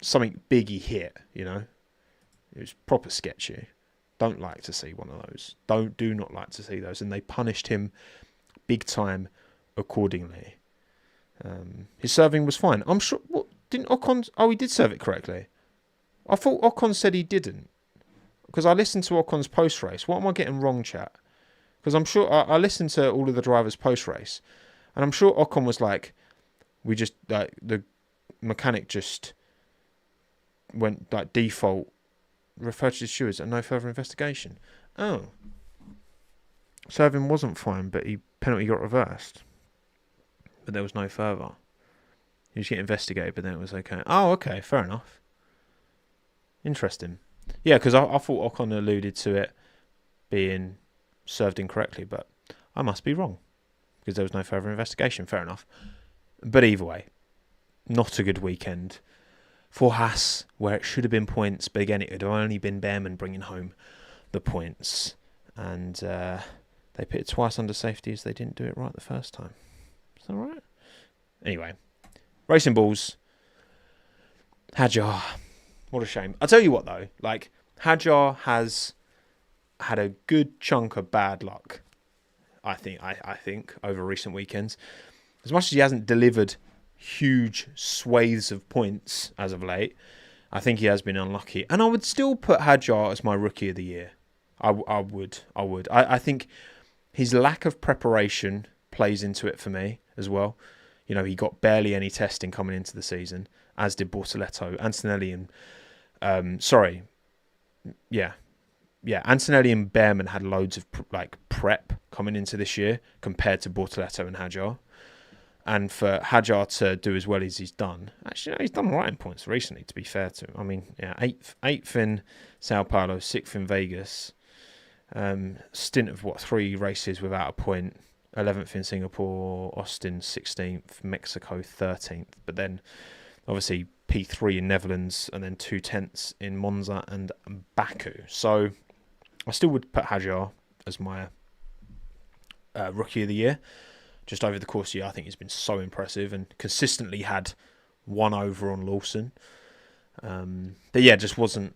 something big he hit, It was proper sketchy. Don't like to see one of those. Do not like to see those. And they punished him big time accordingly. His serving was fine. I'm sure... Didn't Ocon... Oh, he did serve it correctly. I thought Ocon said he didn't, because I listened to Ocon's post-race. What am I getting wrong, chat? Because I'm sure I listened to all of the drivers post-race, and I'm sure Ocon was like, the mechanic just went like default, referred to the stewards and no further investigation. Oh. Serving wasn't fine, but penalty got reversed. But there was no further. He was getting investigated, but then it was okay. Oh, okay, fair enough. Interesting. Yeah, because I thought Ocon alluded to it being served incorrectly, but I must be wrong, because there was no further investigation. Fair enough. But either way, not a good weekend for Haas, where it should have been points, but again, it had only been Behrman bringing home the points. And they pitted twice under safety as they didn't do it right the first time. Is that right? Anyway, Racing Bulls, Hadjar. What a shame. I'll tell you what, though. Like, Hadjar has had a good chunk of bad luck, I think, over recent weekends. As much as he hasn't delivered huge swathes of points as of late, I think he has been unlucky. And I would still put Hadjar as my Rookie of the Year. I would. I think his lack of preparation plays into it for me as well. He got barely any testing coming into the season, as did Bortoletto, Antonelli, and Antonelli and Behrman had loads of prep coming into this year compared to Bortoletto and Hadjar. And for Hadjar to do as well as he's done, actually, he's done all right in points recently, to be fair to him. I mean, yeah, eighth in Sao Paulo, 6th in Vegas, stint of 3 races without a point, 11th in Singapore, Austin 16th, Mexico 13th, but then obviously P3 in Netherlands, and then 2/10 in Monza and Baku. So I still would put Hadjar as my Rookie of the Year. Just over the course of the year, I think he's been so impressive and consistently had 1 over on Lawson. But yeah, just wasn't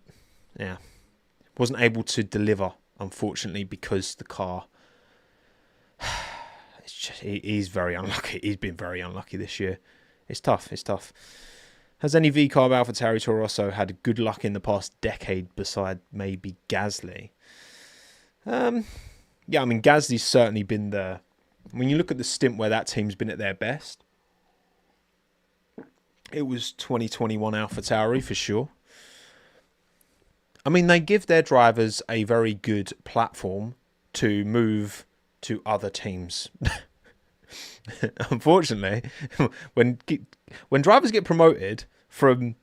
able to deliver, unfortunately, because the car It's just, he's very unlucky. He's been very unlucky this year. It's tough. Has any V-carb AlphaTauri Toro Rosso had good luck in the past decade beside maybe Gasly? Yeah, I mean, Gasly's certainly been the... When you look at the stint where that team's been at their best, it was 2021 AlphaTauri for sure. I mean, they give their drivers a very good platform to move to other teams. Unfortunately, when drivers get promoted from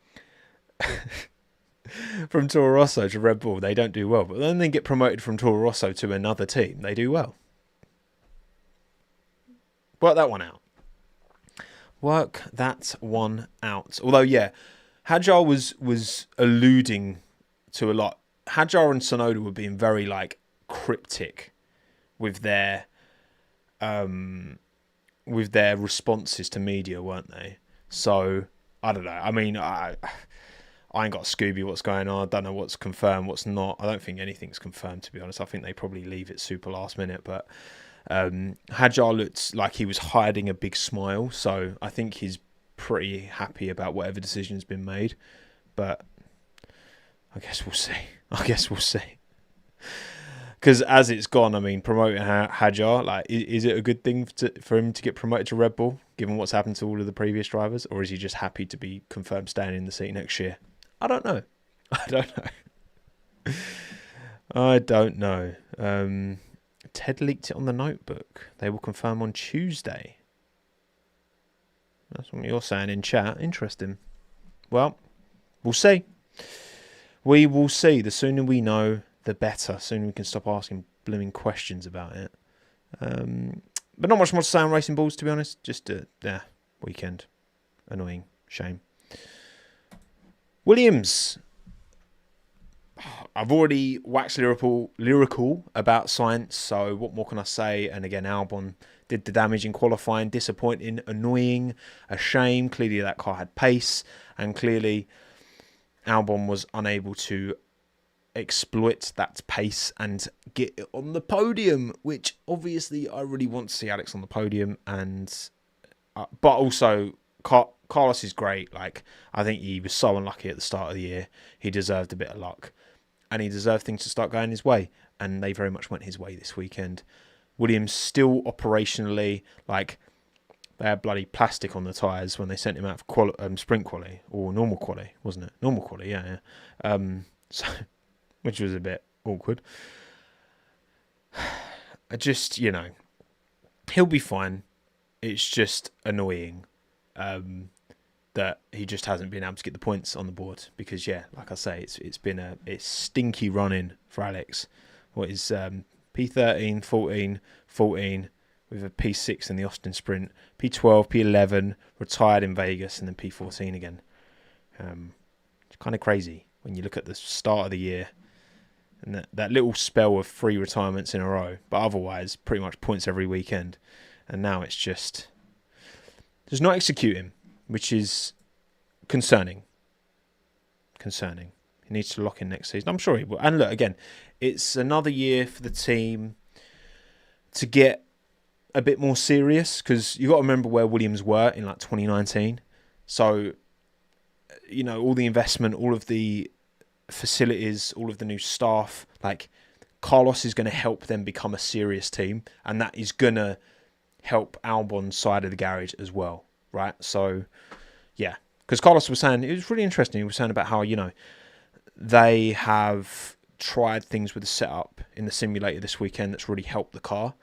Toro Rosso to Red Bull, they don't do well. But then they get promoted from Toro Rosso to another team, they do well. Work that one out. Although, yeah, Hadjar was alluding to a lot. Hadjar and Tsunoda were being very like cryptic with their responses to media, weren't they? So I don't know. I mean, I ain't got a Scooby what's going on. I don't know what's confirmed, what's not. I don't think anything's confirmed, to be honest. I think they probably leave it super last minute. But Hadjar looked like he was hiding a big smile. So I think he's pretty happy about whatever decision's been made. But I guess we'll see. Because as it's gone, I mean, promoting Hadjar, like, is it a good thing for him to get promoted to Red Bull, given what's happened to all of the previous drivers? Or is he just happy to be confirmed staying in the seat next year? I don't know. Ted leaked it on the notebook. They will confirm on Tuesday. That's what you're saying in chat. Interesting. Well, we'll see. We will see. The sooner we know, the better. Soon we can stop asking blooming questions about it. But not much more to say on Racing Balls, to be honest. Just weekend. Annoying. Shame. Williams. I've already waxed lyrical about Sainz, so what more can I say? And again, Albon did the damage in qualifying. Disappointing, annoying, a shame. Clearly that car had pace, and clearly Albon was unable to exploit that pace and get it on the podium, which obviously I really want to see Alex on the podium. And but also Carlos is great. Like, I think he was so unlucky at the start of the year. He deserved a bit of luck, and he deserved things to start going his way, and they very much went his way this weekend. Williams still operationally, like, they had bloody plastic on the tyres when they sent him out for sprint quali, or normal quali, wasn't it? Normal quali, yeah. So, which was a bit awkward. I just, he'll be fine. It's just annoying that he just hasn't been able to get the points on the board, because, yeah, like I say, it's been a stinky run-in for Alex. What is P13, 14, 14, with a P6 in the Austin Sprint, P12, P11, retired in Vegas, and then P14 again. It's kind of crazy when you look at the start of the year and that little spell of 3 retirements in a row, but otherwise pretty much points every weekend. And now it's just not executing, which is concerning. He needs to lock in next season. I'm sure he will. And look, again, it's another year for the team to get a bit more serious, because you got to remember where Williams were in like 2019. So, all the investment, all of the facilities, all of the new staff, like, Carlos is going to help them become a serious team, and that is going to help Albon's side of the garage as well, right? So, yeah, because Carlos was saying, it was really interesting, he was saying about how, they have tried things with the setup in the simulator this weekend that's really helped the car.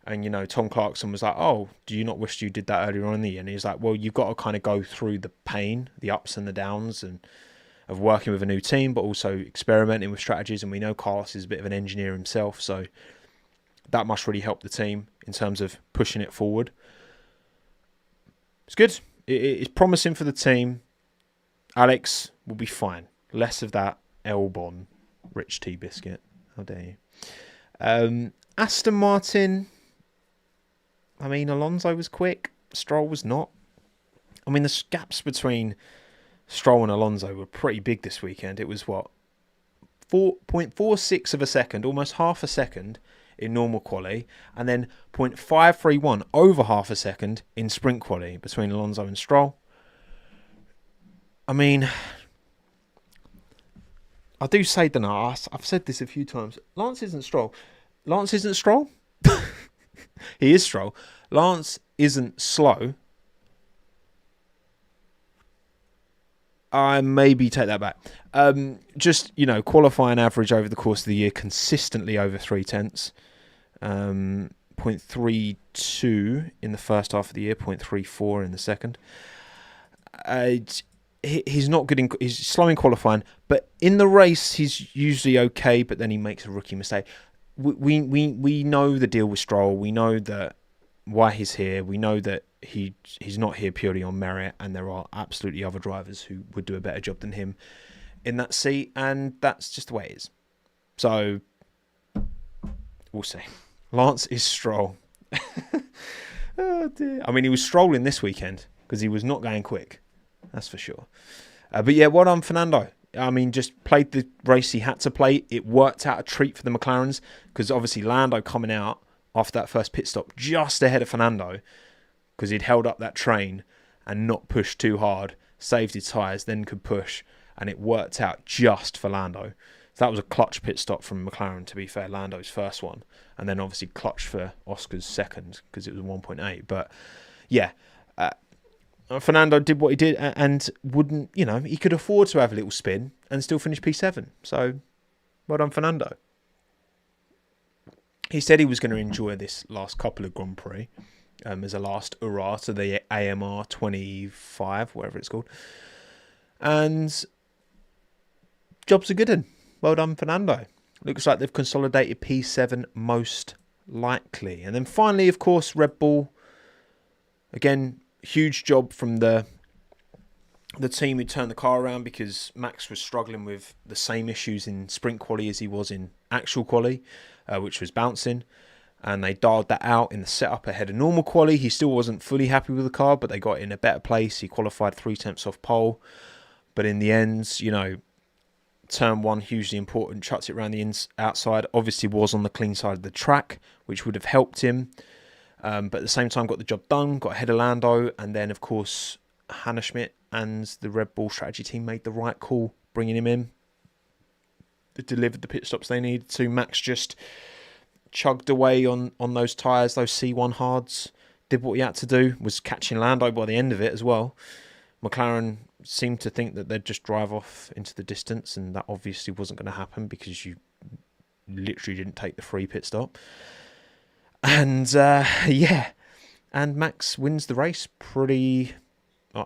And, Tom Clarkson was like, oh, do you not wish you did that earlier on in the year? And he's like, well, you've got to kind of go through the pain, the ups and the downs, and of working with a new team, but also experimenting with strategies. And we know Carlos is a bit of an engineer himself, so that must really help the team in terms of pushing it forward. It's good. It's promising for the team. Alex will be fine. Less of that Elbon rich tea biscuit. How dare you? Aston Martin. I mean, Alonso was quick. Stroll was not. I mean, the gaps between Stroll and Alonso were pretty big this weekend. It was, 4.46 of a second, almost half a second in normal quali, and then 0.531 over half a second in sprint quali between Alonso and Stroll. I mean, I do say, I've said this a few times. Lance isn't Stroll. Lance isn't Stroll. He is Stroll. Lance isn't slow. I maybe take that back. Just, qualifying average over the course of the year consistently over 0.3. 0.32 in the first half of the year, 0.34 in the second. He's not good he's slow in qualifying, but in the race he's usually okay, but then he makes a rookie mistake. We know the deal with Stroll. We know that why he's here. We know that he's not here purely on merit, and there are absolutely other drivers who would do a better job than him in that seat, and that's just the way it is. So we'll see. Lance is Stroll. Oh dear. I mean, he was strolling this weekend because he was not going quick. That's for sure. But yeah, well done, Fernando. I mean, just played the race he had to play. It worked out a treat for the McLarens because obviously Lando coming out after that first pit stop just ahead of Fernando because he'd held up that train and not pushed too hard, saved his tyres, then could push, and it worked out just for Lando. So that was a clutch pit stop from McLaren, to be fair, Lando's first one, and then obviously clutch for Oscar's second because it was 1.8. But yeah, Fernando did what he did and wouldn't, he could afford to have a little spin and still finish P7. So, well done, Fernando. He said he was going to enjoy this last couple of Grand Prix as a last hurrah to the AMR 25, whatever it's called. And jobs are good one. Well done, Fernando. Looks like they've consolidated P7 most likely. And then finally, of course, Red Bull. Again, huge job from the team who turned the car around because Max was struggling with the same issues in sprint quali as he was in actual quali, which was bouncing. And they dialed that out in the setup ahead of normal quali. He still wasn't fully happy with the car, but they got in a better place. He qualified 3/10 off pole. But in the end, turn one, hugely important, chucked it around the outside. Obviously was on the clean side of the track, which would have helped him. But at the same time, got the job done, got ahead of Lando. And then, of course, Hannah Schmidt and the Red Bull strategy team made the right call, bringing him in. They delivered the pit stops they needed to. Max just chugged away on those tyres, those C1 hards. Did what he had to do, was catching Lando by the end of it as well. McLaren seemed to think that they'd just drive off into the distance, and that obviously wasn't going to happen because you literally didn't take the free pit stop. And and Max wins the race pretty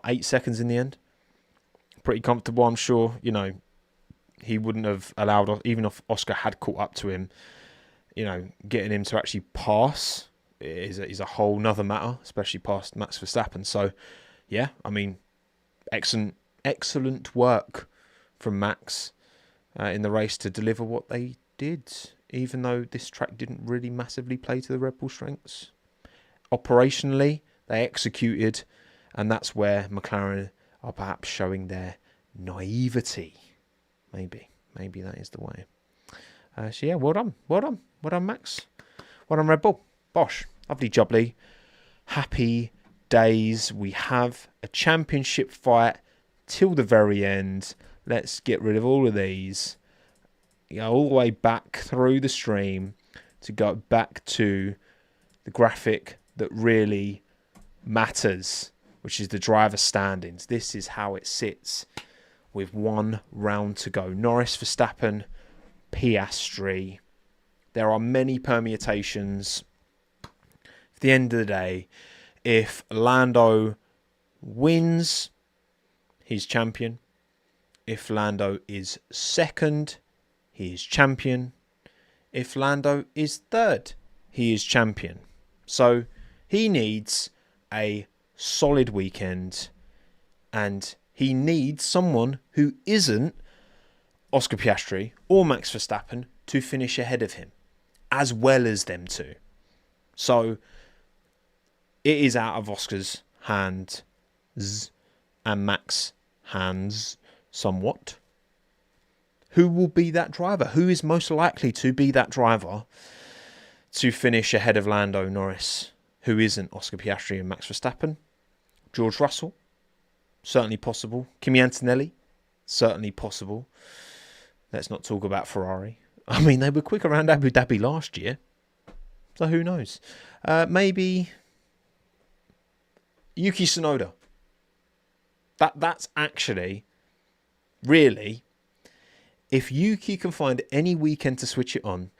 8 seconds in the end. Pretty comfortable, I'm sure. He wouldn't have allowed, even if Oscar had caught up to him, getting him to actually pass is a whole nother matter, especially past Max Verstappen. So, yeah, I mean, excellent work from Max in the race to deliver what they did, even though this track didn't really massively play to the Red Bull strengths. Operationally, they executed, and that's where McLaren are perhaps showing their naivety. Maybe that is the way. So yeah, well done, Max. Well done, Red Bull. Bosh, lovely jubbly. Happy days. We have a championship fight till the very end. Let's get rid of all of these. All the way back through the stream to go back to the graphic that really matters, which is the driver standings. This is how it sits with one round to go. Norris, Verstappen, Piastri. There are many permutations. At the end of the day, if Lando wins, he's champion. If Lando is second, he is champion. If Lando is third, he is champion. So he needs a solid weekend, and he needs someone who isn't Oscar Piastri or Max Verstappen to finish ahead of him, as well as them two. So it is out of Oscar's hands and Max's hands somewhat. Who will be that driver? Who is most likely to be that driver to finish ahead of Lando Norris, who isn't Oscar Piastri and Max Verstappen. George Russell, certainly possible. Kimi Antonelli, certainly possible. Let's not talk about Ferrari. I mean, they were quick around Abu Dhabi last year, so who knows? Maybe Yuki Tsunoda. That's actually, really, if Yuki can find any weekend to switch it on,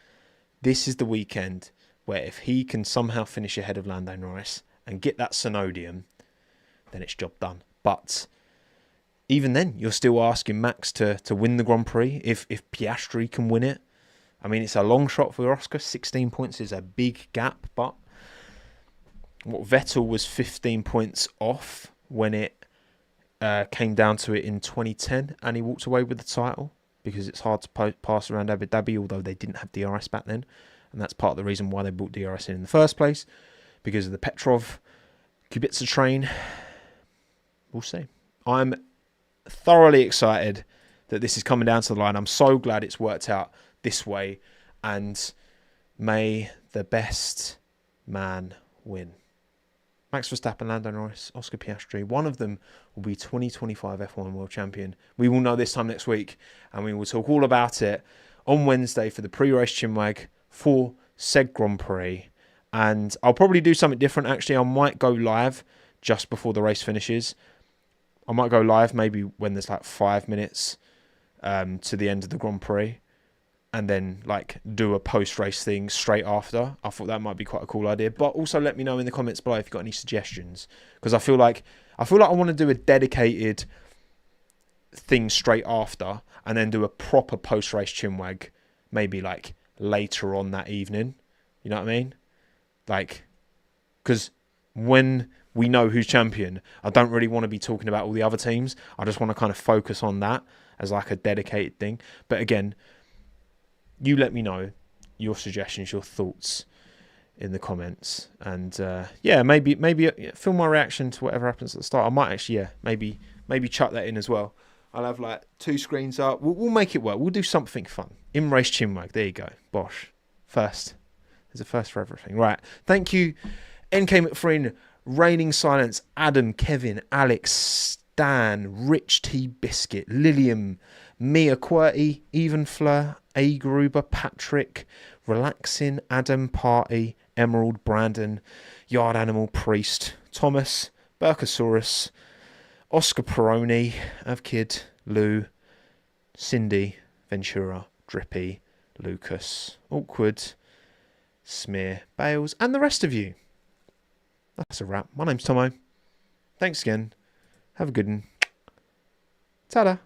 this is the weekend where if he can somehow finish ahead of Lando Norris and get that Tsunodium, then it's job done. But even then, you're still asking Max to win the Grand Prix if Piastri can win it. I mean, it's a long shot for Oscar. 16 points is a big gap, but what Vettel was 15 points off when it came down to it in 2010, and he walked away with the title because it's hard to pass around Abu Dhabi, although they didn't have DRS back then. And that's part of the reason why they brought DRS in the first place, because of the Petrov Kubica train. We'll see. I'm thoroughly excited that this is coming down to the line. I'm so glad it's worked out this way, and may the best man win. Max Verstappen, Lando Norris, Oscar Piastri. One of them will be 2025 F1 World Champion. We will know this time next week, and we will talk all about it on Wednesday for the pre-race chinwag for said Grand Prix. And I'll probably do something different, actually. I might go live just before the race finishes. I might go live maybe when there's like 5 minutes to the end of the Grand Prix, and then like do a post-race thing straight after. I thought that might be quite a cool idea. But also let me know in the comments below if you've got any suggestions, because I feel like I want to do a dedicated thing straight after, and then do a proper post-race chinwag maybe like later on that evening. You know what I mean? Like, because when we know who's champion, I don't really want to be talking about all the other teams. I just want to kind of focus on that as like a dedicated thing. But again, you let me know your suggestions, your thoughts in the comments. And yeah, maybe film my reaction to whatever happens at the start. I might actually, maybe chuck that in as well. I'll have like 2 screens up. We'll make it work. We'll do something fun. In-race chinwag. There you go. Bosh. First. There's a first for everything. Right. Thank you, NK McFrin, Reigning Silence, Adam, Kevin, Alex, Stan, Rich T Biscuit, Lilium, Mia Quirty, Even Fleur, A Gruber, Patrick, Relaxing, Adam, Party, Emerald, Brandon, Yard Animal, Priest, Thomas, Burkosaurus, Oscar Peroni, Avkid, Lou, Cindy, Ventura, Drippy, Lucas, Awkward, Smear, Bales, and the rest of you. That's a wrap. My name's Tommo. Thanks again. Have a good one. Ta-da.